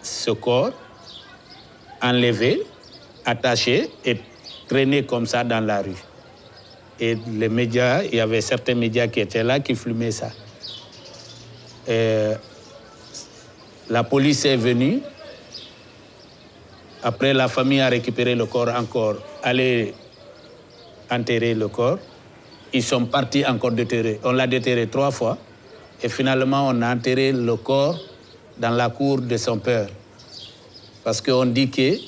ce corps, enlever, attacher et traîner comme ça dans la rue. Et les médias, il y avait certains médias qui étaient là, qui filmaient ça. Et la police est venue. Après, la famille a récupéré le corps encore, allé enterrer le corps. Ils sont partis encore déterrer. On l'a déterré 3 fois. Et finalement, on a enterré le corps dans la cour de son père. Parce qu'on dit que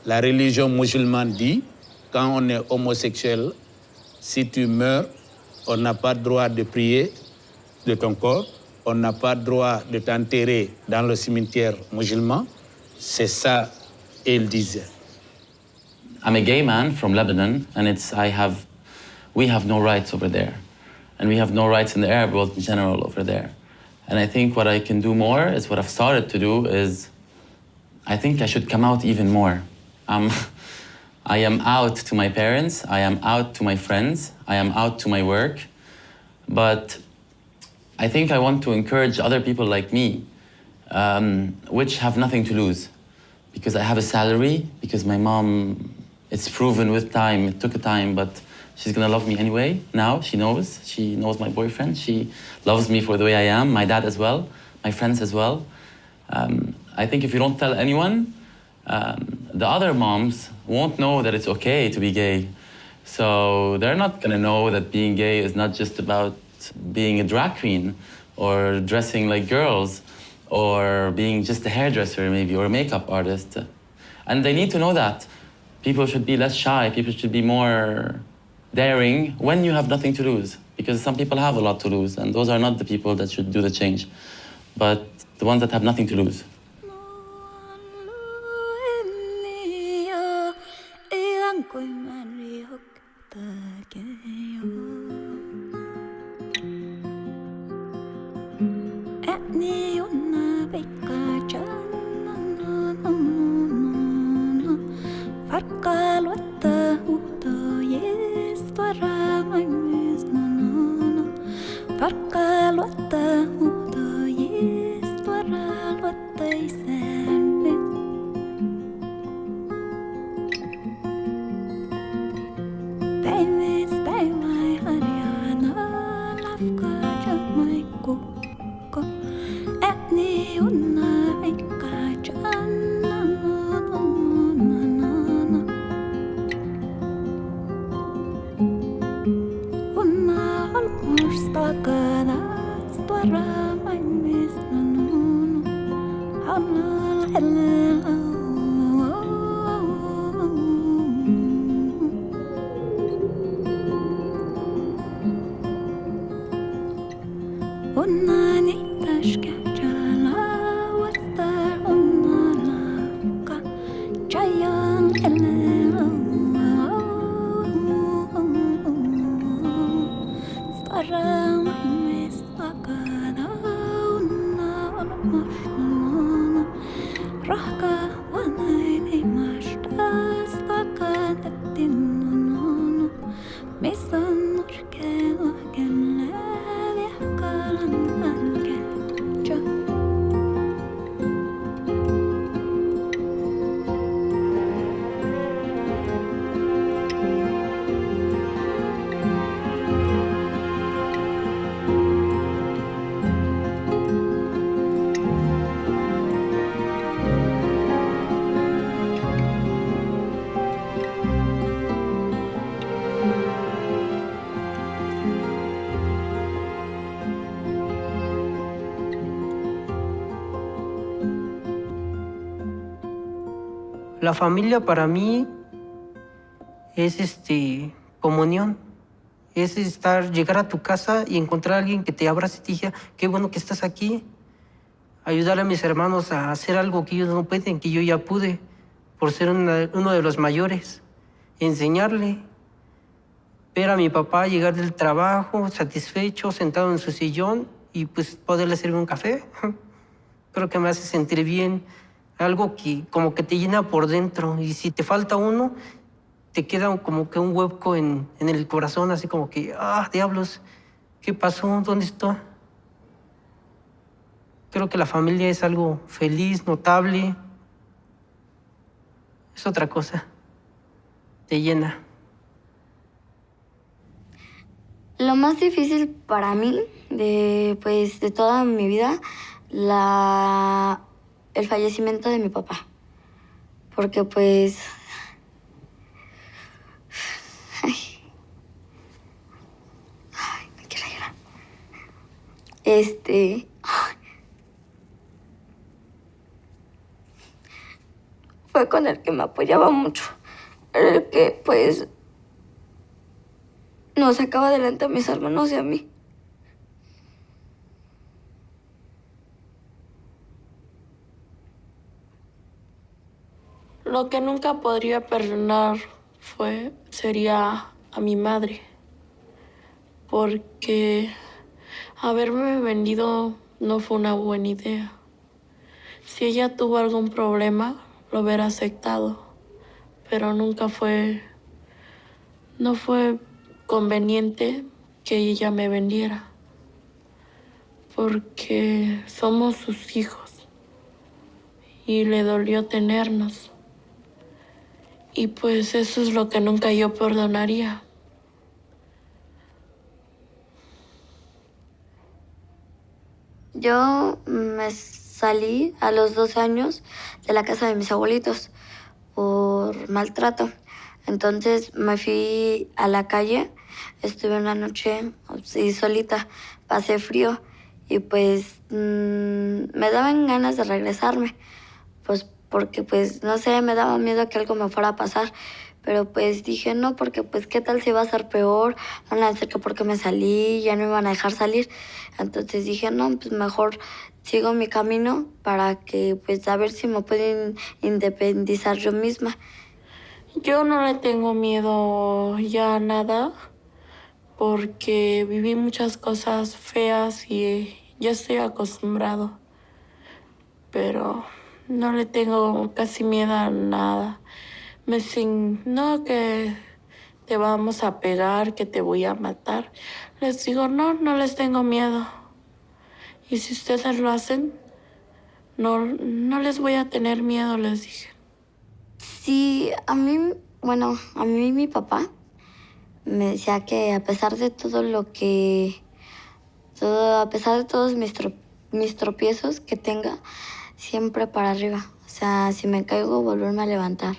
la religion musulmane dit, quand on est homosexuel, si tu meurs, on n'a pas le droit de prier de ton corps. On n'a pas le droit de t'enterrer dans le cimetière musulman. C'est ça il disait. I'm a gay man from Lebanon, and we have no rights over there. And we have no rights in the Arab world in general over there. And I think what I can do more is what I've started to do is, I think I should come out even more. I am out to my parents, I am out to my friends, I am out to my work, but I think I want to encourage other people like me, which have nothing to lose. Because I have a salary, because my mom, it's proven with time, it took a time, but she's gonna love me anyway. Now she knows my boyfriend, she loves me for the way I am, my dad as well, my friends as well. I think if you don't tell anyone, the other moms won't know that it's okay to be gay. So they're not gonna know that being gay is not just about being a drag queen or dressing like girls or being just a hairdresser maybe or a makeup artist. And they need to know that. People should be less shy, people should be more daring when you have nothing to lose. Because some people have a lot to lose, and those are not the people that should do the change, but the ones that have nothing to lose. Rahka wa La familia para mí es comunión. Es llegar a tu casa y encontrar a alguien que te abrace y te diga, qué bueno que estás aquí. Ayudar a mis hermanos a hacer algo que ellos no pueden, que yo ya pude, por ser uno de los mayores. Enseñarle. Ver a mi papá llegar del trabajo, satisfecho, sentado en su sillón y pues poderle servir un café. Creo que me hace sentir bien. Algo que como que te llena por dentro. Y si te falta uno, te queda como que un hueco en el corazón, así como que, diablos, ¿qué pasó? ¿Dónde está? Creo que la familia es algo feliz, notable. Es otra cosa. Te llena. Lo más difícil para mí, de toda mi vida, el fallecimiento de mi papá. Porque pues... me quiero llorar. Fue con el que me apoyaba mucho. Era el que, pues, nos sacaba adelante a mis hermanos y a mí. Lo que nunca podría perdonar sería a mi madre. Porque haberme vendido no fue una buena idea. Si ella tuvo algún problema, lo hubiera aceptado. Pero no fue conveniente que ella me vendiera. Porque somos sus hijos. Y le dolió tenernos. Y pues eso es lo que nunca yo perdonaría. Yo me salí a los 12 años de la casa de mis abuelitos por maltrato. Entonces me fui a la calle, estuve una noche así solita, pasé frío y pues me daban ganas de regresarme. Pues porque pues no sé, me daba miedo que algo me fuera a pasar. Pero pues dije no, porque pues qué tal si va a ser peor, van a decir que porque me salí, ya no me iban a dejar salir. Entonces dije no, pues mejor sigo mi camino para que pues a ver si me pueden independizar yo misma. Yo no le tengo miedo ya a nada, porque viví muchas cosas feas y ya estoy acostumbrado. Pero no le tengo casi miedo a nada. Me dicen, no, que te vamos a pegar, que te voy a matar. Les digo, no, no les tengo miedo. Y si ustedes lo hacen, no les voy a tener miedo, les dije. Sí, a mí mi papá me decía que a pesar de a pesar de todos mis tropiezos que tenga, siempre para arriba. O sea, si me caigo, volverme a levantar.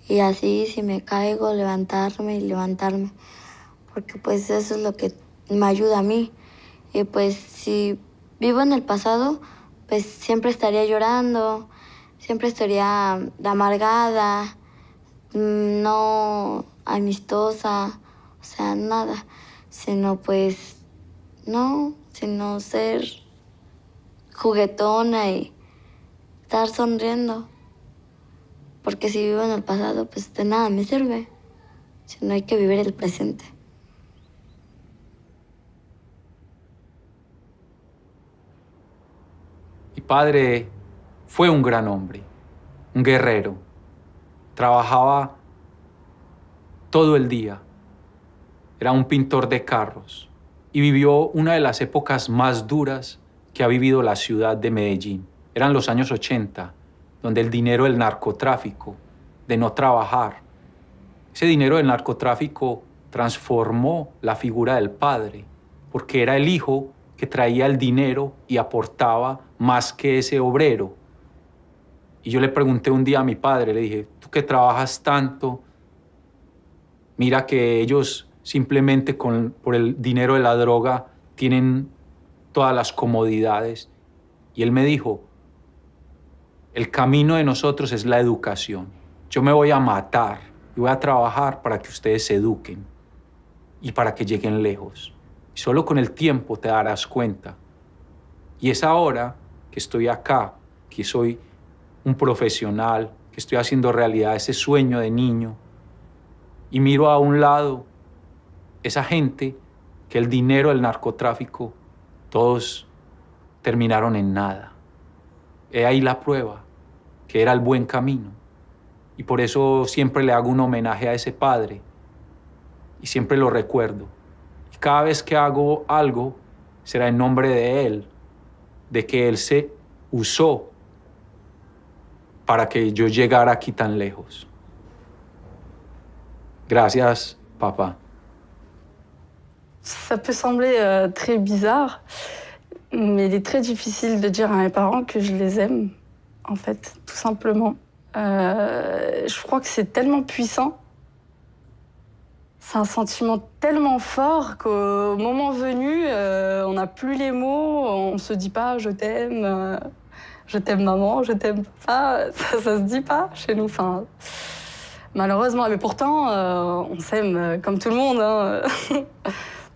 Y así, si me caigo, levantarme y levantarme. Porque pues eso es lo que me ayuda a mí. Y pues si vivo en el pasado, pues siempre estaría llorando, siempre estaría amargada, no amistosa, o sea, nada. Sino pues, no, sino ser juguetona y estar sonriendo. Porque si vivo en el pasado, pues de nada me sirve. Si no, hay que vivir el presente. Mi padre fue un gran hombre, un guerrero. Trabajaba todo el día. Era un pintor de carros y vivió una de las épocas más duras que ha vivido la ciudad de Medellín. Eran los años 80, donde el dinero del narcotráfico, de no trabajar, ese dinero del narcotráfico transformó la figura del padre, porque era el hijo que traía el dinero y aportaba más que ese obrero. Y yo le pregunté un día a mi padre, le dije, tú que trabajas tanto, mira que ellos simplemente por el dinero de la droga tienen todas las comodidades. Y él me dijo, el camino de nosotros es la educación. Yo me voy a matar y voy a trabajar para que ustedes se eduquen y para que lleguen lejos. Y solo con el tiempo te darás cuenta. Y es ahora que estoy acá, que soy un profesional, que estoy haciendo realidad ese sueño de niño. Y miro a un lado esa gente que el dinero, el narcotráfico, todos terminaron en nada. He ahí la prueba, que era el buen camino. Y por eso siempre le hago un homenaje a ese padre. Y siempre lo recuerdo. Y cada vez que hago algo, será en nombre de él, de que él se usó para que yo llegara aquí tan lejos. Gracias, papá. Ça peut sembler très bizarre, mais il est très difficile de dire à mes parents que je les aime, en fait, tout simplement. Je crois que c'est tellement puissant. C'est un sentiment tellement fort qu'au moment venu, on n'a plus les mots, on se dit pas je t'aime maman, je t'aime papa, ça se dit pas chez nous. Enfin, malheureusement, mais pourtant, on s'aime comme tout le monde, hein.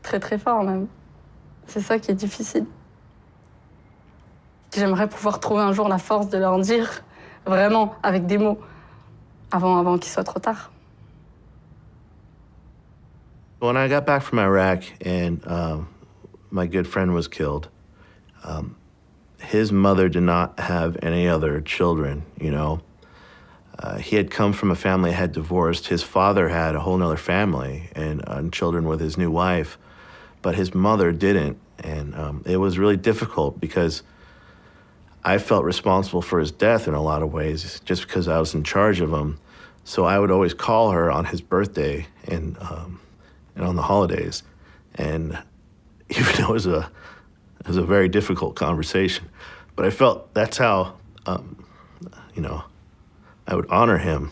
Très très fort même. C'est ça qui est difficile. J'aimerais pouvoir trouver un jour la force de leur dire vraiment avec des mots avant qu'il soit trop tard. When I got back from Iraq and my good friend was killed, his mother did not have any other children, you know. He had come from a family that had divorced. His father had a whole nother family and children with his new wife, but his mother didn't. And it was really difficult because I felt responsible for his death in a lot of ways just because I was in charge of him. So I would always call her on his birthday and on the holidays. And even though it was a very difficult conversation, but I felt that's how, you know, I would honor him.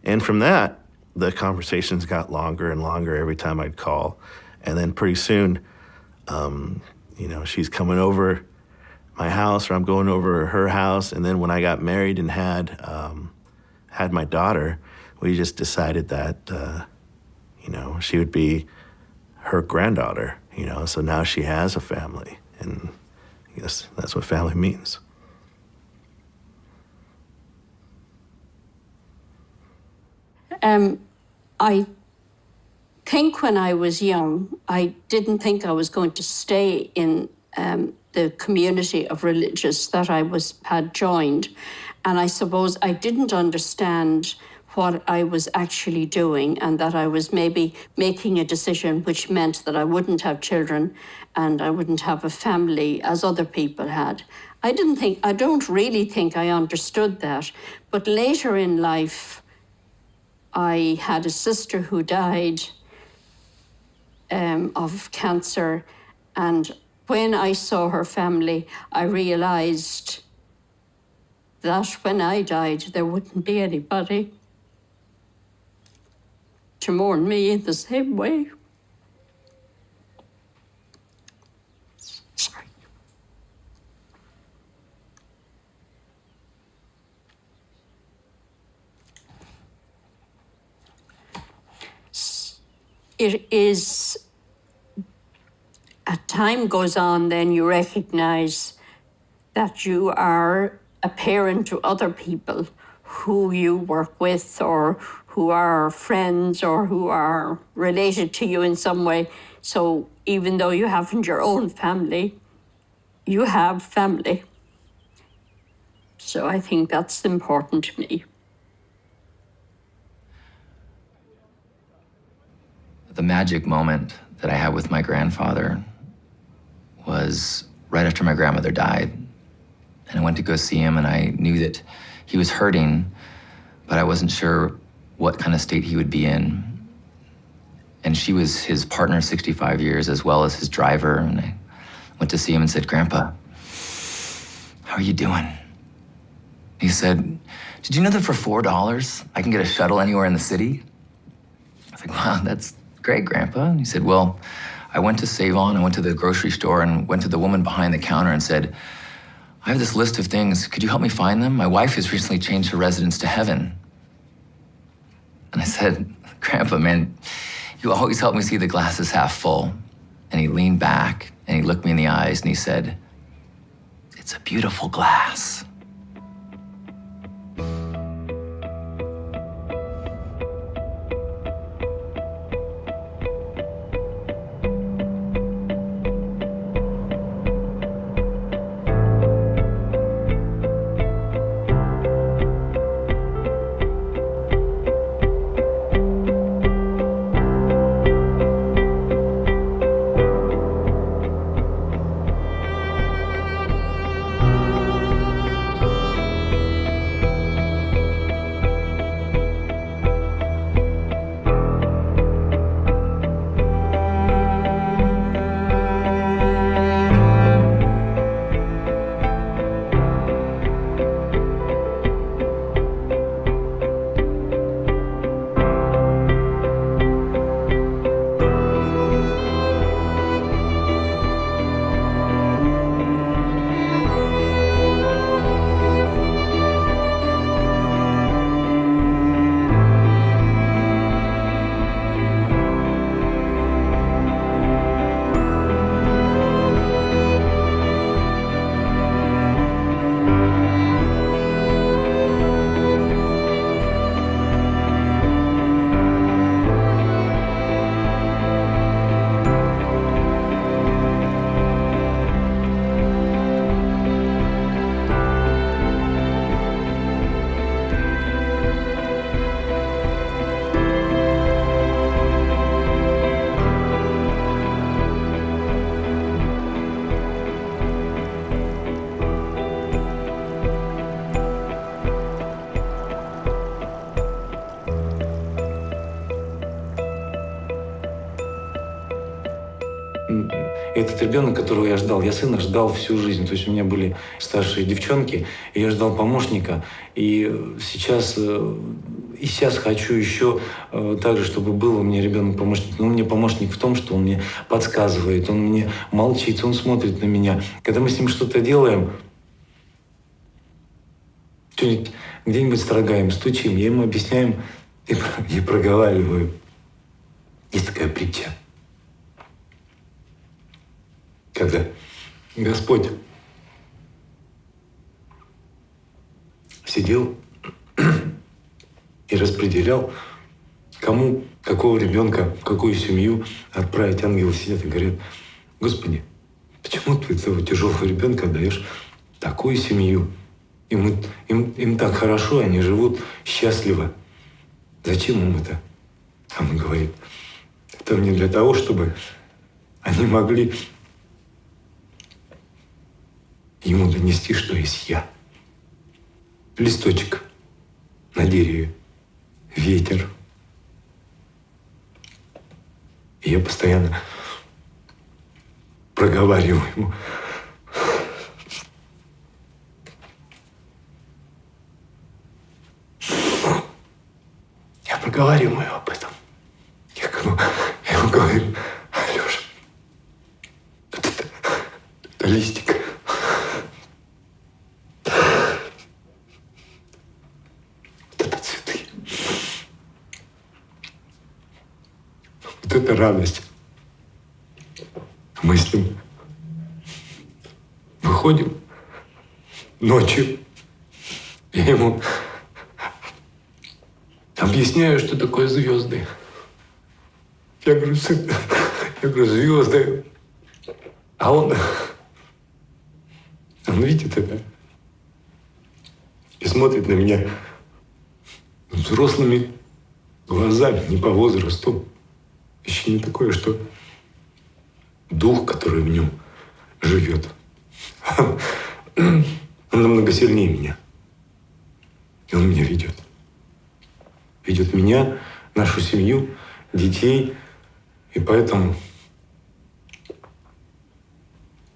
And from that, the conversations got longer and longer every time I'd call. And then pretty soon, you know, she's coming over my house or I'm going over her house. And then when I got married and had my daughter, we just decided that, you know, she would be her granddaughter, you know, so now she has a family. And I guess that's what family means. I think when I was young, I didn't think I was going to stay in the community of religious that I had joined. And I suppose I didn't understand what I was actually doing and that I was maybe making a decision which meant that I wouldn't have children and I wouldn't have a family as other people had. I don't really think I understood that. But later in life, I had a sister who died of cancer, and when I saw her family, I realized that when I died, there wouldn't be anybody to mourn me in the same way. Sorry. It is, as time goes on, then you recognize that you are a parent to other people who you work with or who are friends or who are related to you in some way. So even though you haven't your own family, you have family. So I think that's important to me. The magic moment that I had with my grandfather was right after my grandmother died. And I went to go see him, and I knew that he was hurting, but I wasn't sure what kind of state he would be in. And she was his partner 65 years, as well as his driver. And I went to see him and said, "Grandpa, how are you doing?" He said, "Did you know that for $4, I can get a shuttle anywhere in the city?" I was like, "Wow, that's great, Grandpa." And he said, "Well, I went to Save On, I went to the grocery store and went to the woman behind the counter and said, I have this list of things, could you help me find them? My wife has recently changed her residence to heaven." And I said, Grandpa, man, you always help me see the glass is half full. And he leaned back and he looked me in the eyes and he said, it's a beautiful glass. Этот ребенок, которого я ждал, я сына ждал всю жизнь. То есть у меня были старшие девчонки, и я ждал помощника. И сейчас хочу еще так же, чтобы был у меня ребенок-помощник. Но он мне помощник в том, что он мне подсказывает, он мне молчит, он смотрит на меня. Когда мы с ним что-то делаем, что-нибудь где-нибудь строгаем, стучим, я ему объясняю и проговариваю. Есть такая притча. Когда Господь сидел и распределял, кому, какого ребенка, в какую семью отправить, ангелы сидят и говорят: Господи, почему ты этого тяжелого ребенка отдаешь в такую семью? Им так хорошо, они живут счастливо. Зачем им это? А он говорит: это мне для того, чтобы они могли ему донести, что есть я. Листочек на дереве, ветер. И я постоянно проговариваю ему. Я проговариваю об этом. Я ему говорю: Алёша, это листик. Это радость. Мы с ним выходим ночью. Я ему объясняю, что такое звезды. Я говорю: сын, звезды. А он видит это и смотрит на меня взрослыми глазами, не по возрасту. Еще не такое, что дух, который в нем живет, он намного сильнее меня. И он меня ведет. Ведет меня, нашу семью, детей. И поэтому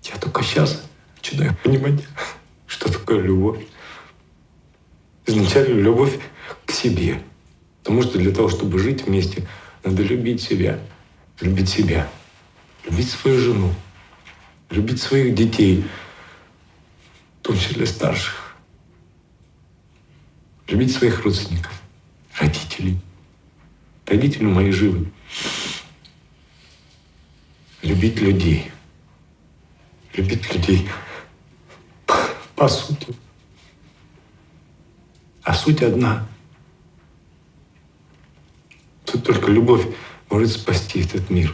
я только сейчас начинаю понимать, что такое любовь. Изначально любовь к себе. Потому что для того, чтобы жить вместе, надо любить себя, любить свою жену, любить своих детей, в том числе старших, любить своих родственников, родителей, Родители мои живы. Любить людей. Любить людей. По сути. А суть одна. Тут только любовь может спасти этот мир.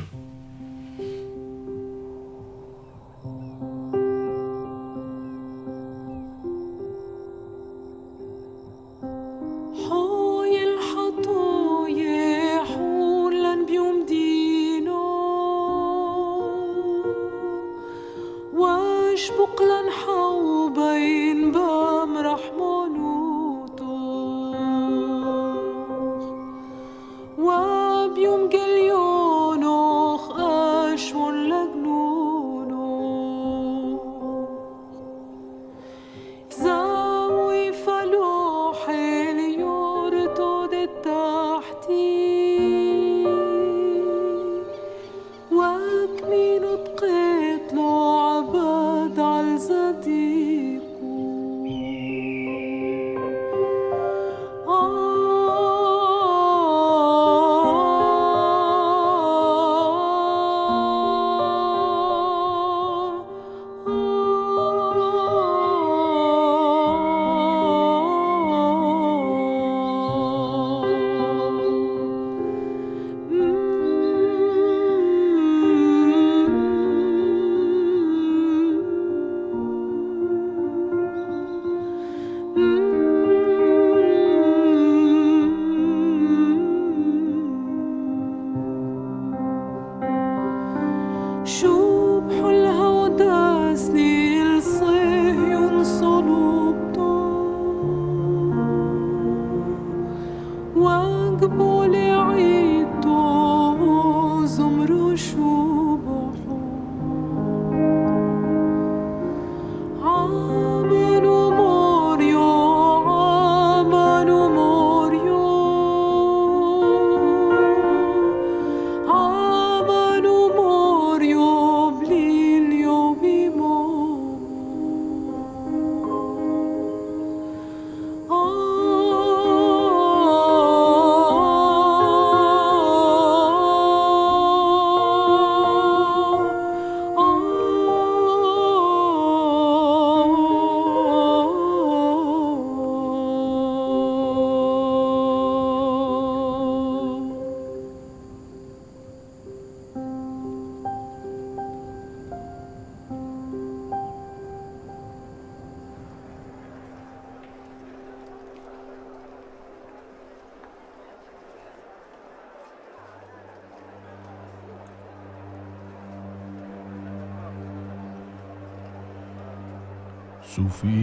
صوفی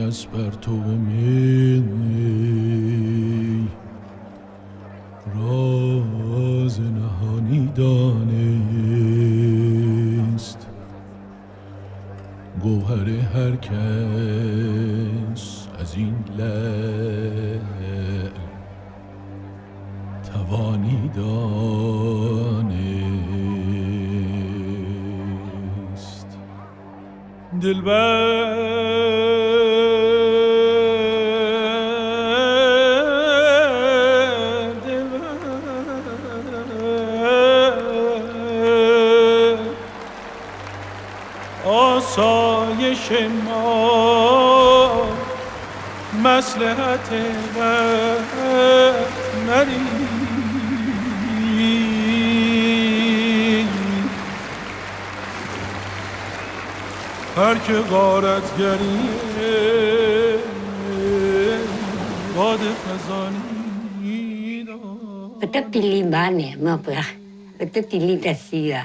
از پرتو می راز نهانی دانست گوهر هر کس از این لعل توانی دانست آسایش ما مصلحت وقت مری هر که غارتگریه باد خزانی داد Betul pilih mana, apa? Betul pilih Asia.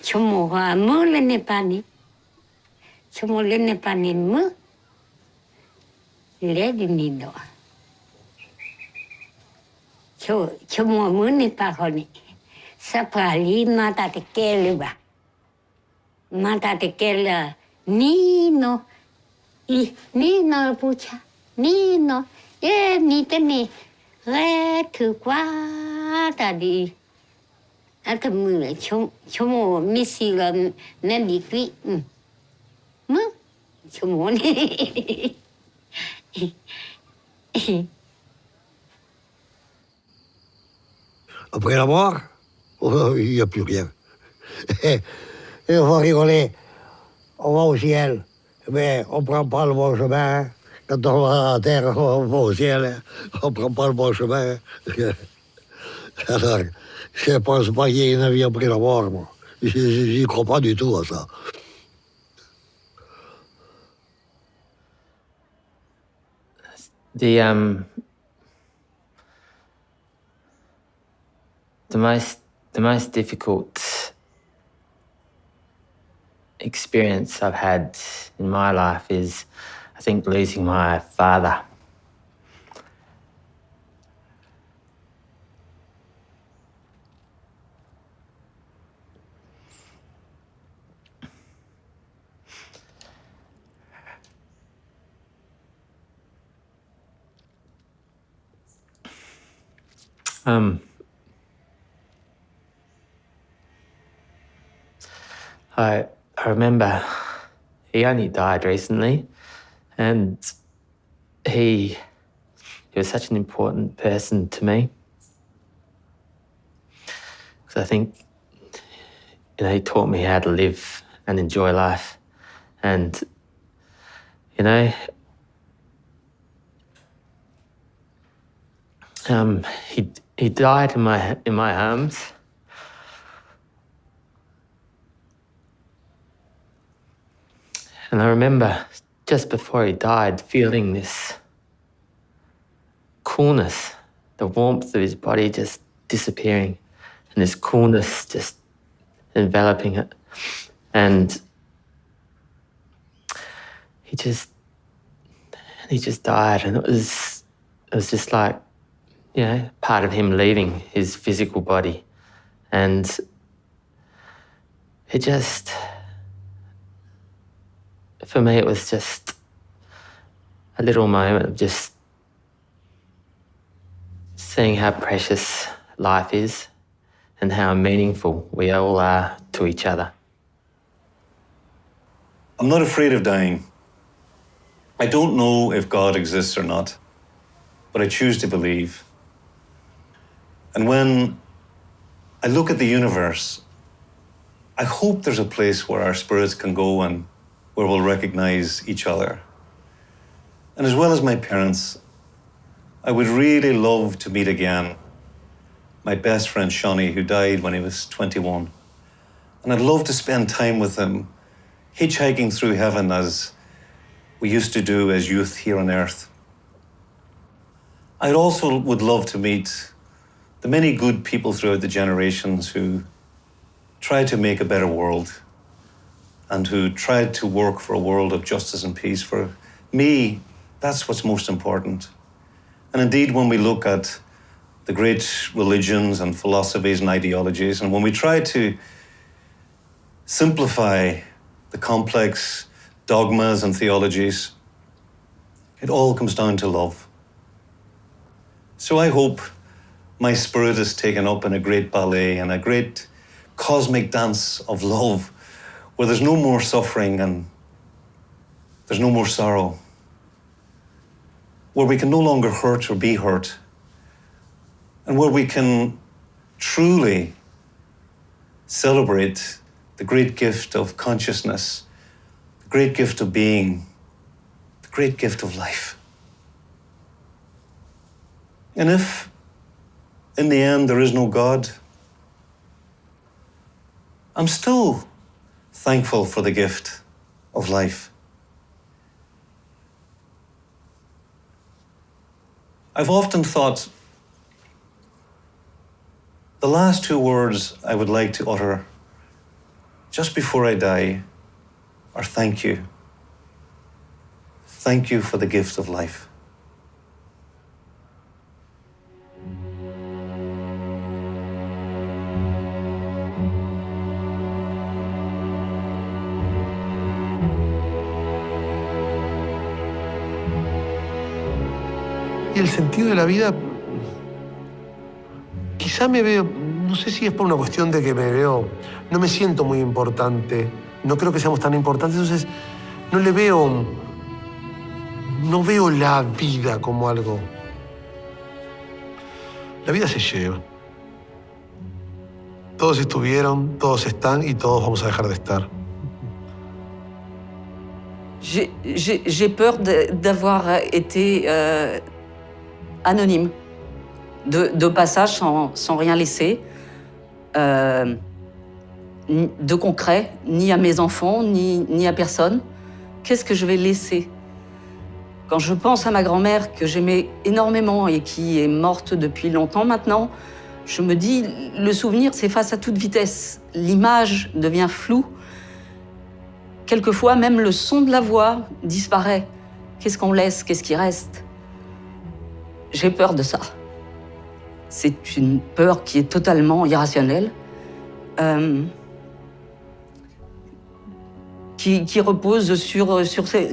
Cuma mula ni pani, cuma ni pani mu, lady ni do. Cuma mu ni pakoni, sepali mata tekeli ba, mata tekeli Nino, Nino pucha, Nino, ni teni. Thứ quá ta đi, ăn cơm mưa cho mồ Missy là nên đi quỵ, cho mồ này, Après la mort, il n'y a plus rien. Et il faut rigoler. On va au ciel, mais on ne prend pas le bon chemin. Quand on va à la terre, on va au ciel, on ne prend pas le bon chemin. Alors, je ne pense pas qu'il y ait une vie après la mort, moi. Je n'y crois pas du tout à ça. The most difficult experience I've had in my life is, I think, losing my father. I remember he only died recently, and he was such an important person to me. Because I think, he taught me how to live and enjoy life. And, he died in my arms. And I remember just before he died feeling this coolness, the warmth of his body just disappearing, and this coolness just enveloping it. And he just died, and it was just like, part of him leaving his physical body. And it just, for me, it was just a little moment of just seeing how precious life is and how meaningful we all are to each other. I'm not afraid of dying. I don't know if God exists or not, but I choose to believe. And when I look at the universe, I hope there's a place where our spirits can go and where we'll recognize each other. And as well as my parents, I would really love to meet again my best friend Shawnee, who died when he was 21. And I'd love to spend time with him, hitchhiking through heaven as we used to do as youth here on earth. I also would love to meet the many good people throughout the generations who tried to make a better world and who tried to work for a world of justice and peace. For me, that's what's most important. And indeed, when we look at the great religions and philosophies and ideologies, and when we try to simplify the complex dogmas and theologies, it all comes down to love. So I hope my spirit is taken up in a great ballet and a great cosmic dance of love, where there's no more suffering and there's no more sorrow, where we can no longer hurt or be hurt, and where we can truly celebrate the great gift of consciousness, the great gift of being, the great gift of life. And if, in the end, there is no God, I'm still thankful for the gift of life. I've often thought the last two words I would like to utter just before I die are thank you. Thank you for the gift of life. Y el sentido de la vida, quizá me veo, no sé si es por una cuestión de que no me siento muy importante, no creo que seamos tan importantes, entonces no veo la vida como algo. La vida se lleva. Todos estuvieron, todos están y todos vamos a dejar de estar. J'ai peur d'avoir été anonyme, de passage sans rien laisser, de concret, ni à mes enfants, ni à personne. Qu'est-ce que je vais laisser? Quand je pense à ma grand-mère que j'aimais énormément et qui est morte depuis longtemps maintenant, je me dis, le souvenir s'efface à toute vitesse. L'image devient floue. Quelquefois, même le son de la voix disparaît. Qu'est-ce qu'on laisse? Qu'est-ce qui reste? J'ai peur de ça. C'est une peur qui est totalement irrationnelle, qui repose sur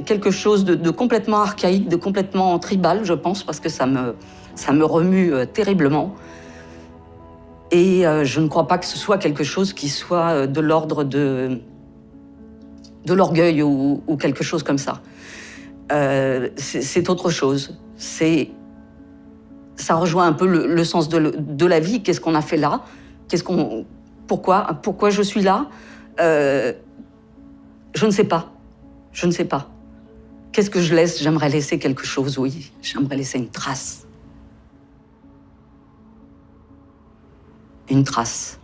quelque chose de complètement archaïque, de complètement tribal, je pense, parce que ça me remue terriblement. Et je ne crois pas que ce soit quelque chose qui soit de l'ordre de l'orgueil ou quelque chose comme ça. C'est autre chose. Ça rejoint un peu le sens de la vie. Qu'est-ce qu'on a fait là? Pourquoi je suis là? Je ne sais pas. Je ne sais pas. Qu'est-ce que je laisse? J'aimerais laisser quelque chose, oui. J'aimerais laisser une trace. Une trace.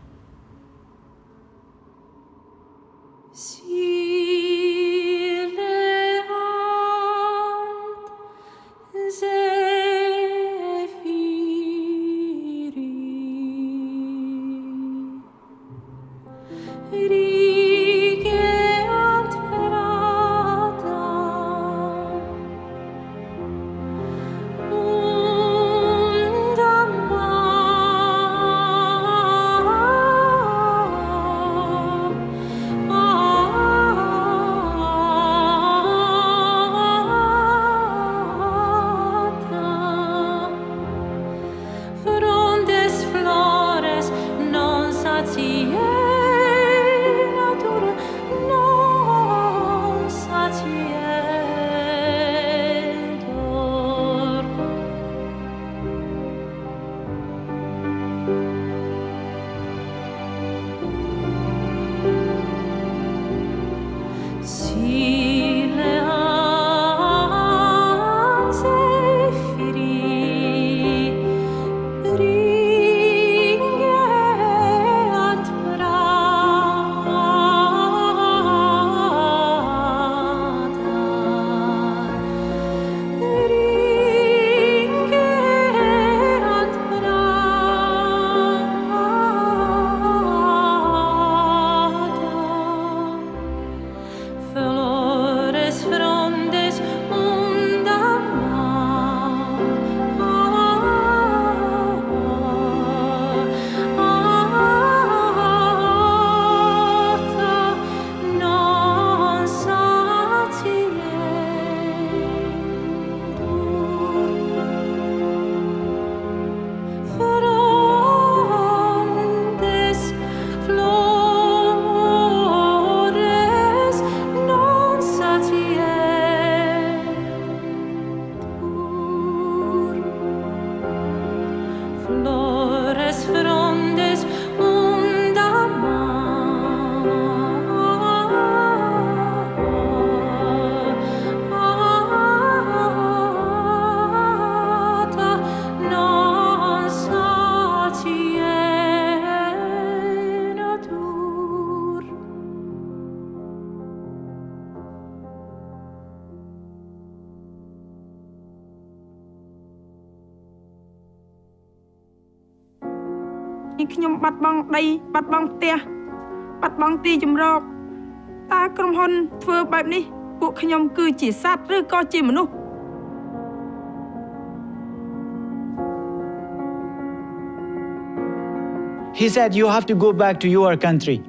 He said, you have to go back to your country.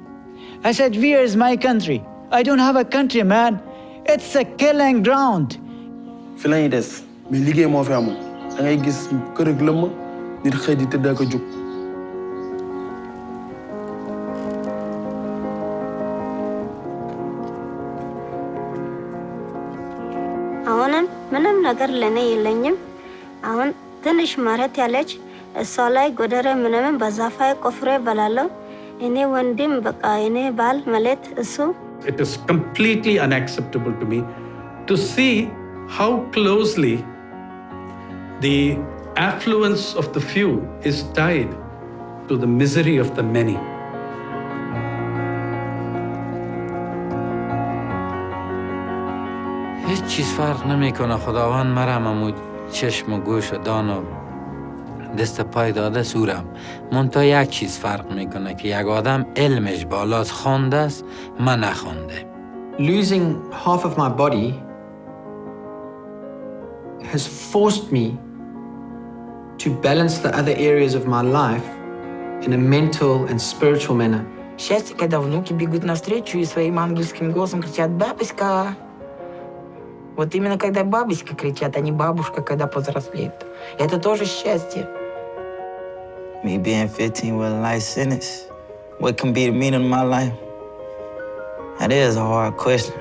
I said, where is my country? I don't have a country, man. It's a killing ground. አሁንም ምንም ነገር ለኔ የለኝም። አሁን ትንሽ መሬት ያለች እሷ ላይ ጎደሬ ምንም በዛፋይ ቆፍሬ እበላለሁ። It is completely unacceptable to me to see how closely the affluence of the few is tied to the misery of the many. هیچ چیز فرق نمیکنه. خداوند مرا چشم و گوش و دان و دست پای داده سورم. منتها یک چیز فرق میکنه که یک آدم علمش بالاست، خوانده است، من نخوانده. Losing half of my body has forced me to balance the other areas of my life in a mental and spiritual manner. Счастье, когда внуки бегут навстречу и своим ангельским голосом кричат «Бабушка!». Вот именно когда бабушка кричат, а не бабушка, когда повзрослеет. Это тоже счастье. Me being 15 was a life sentence. What can be the meaning of my life? That is a hard question.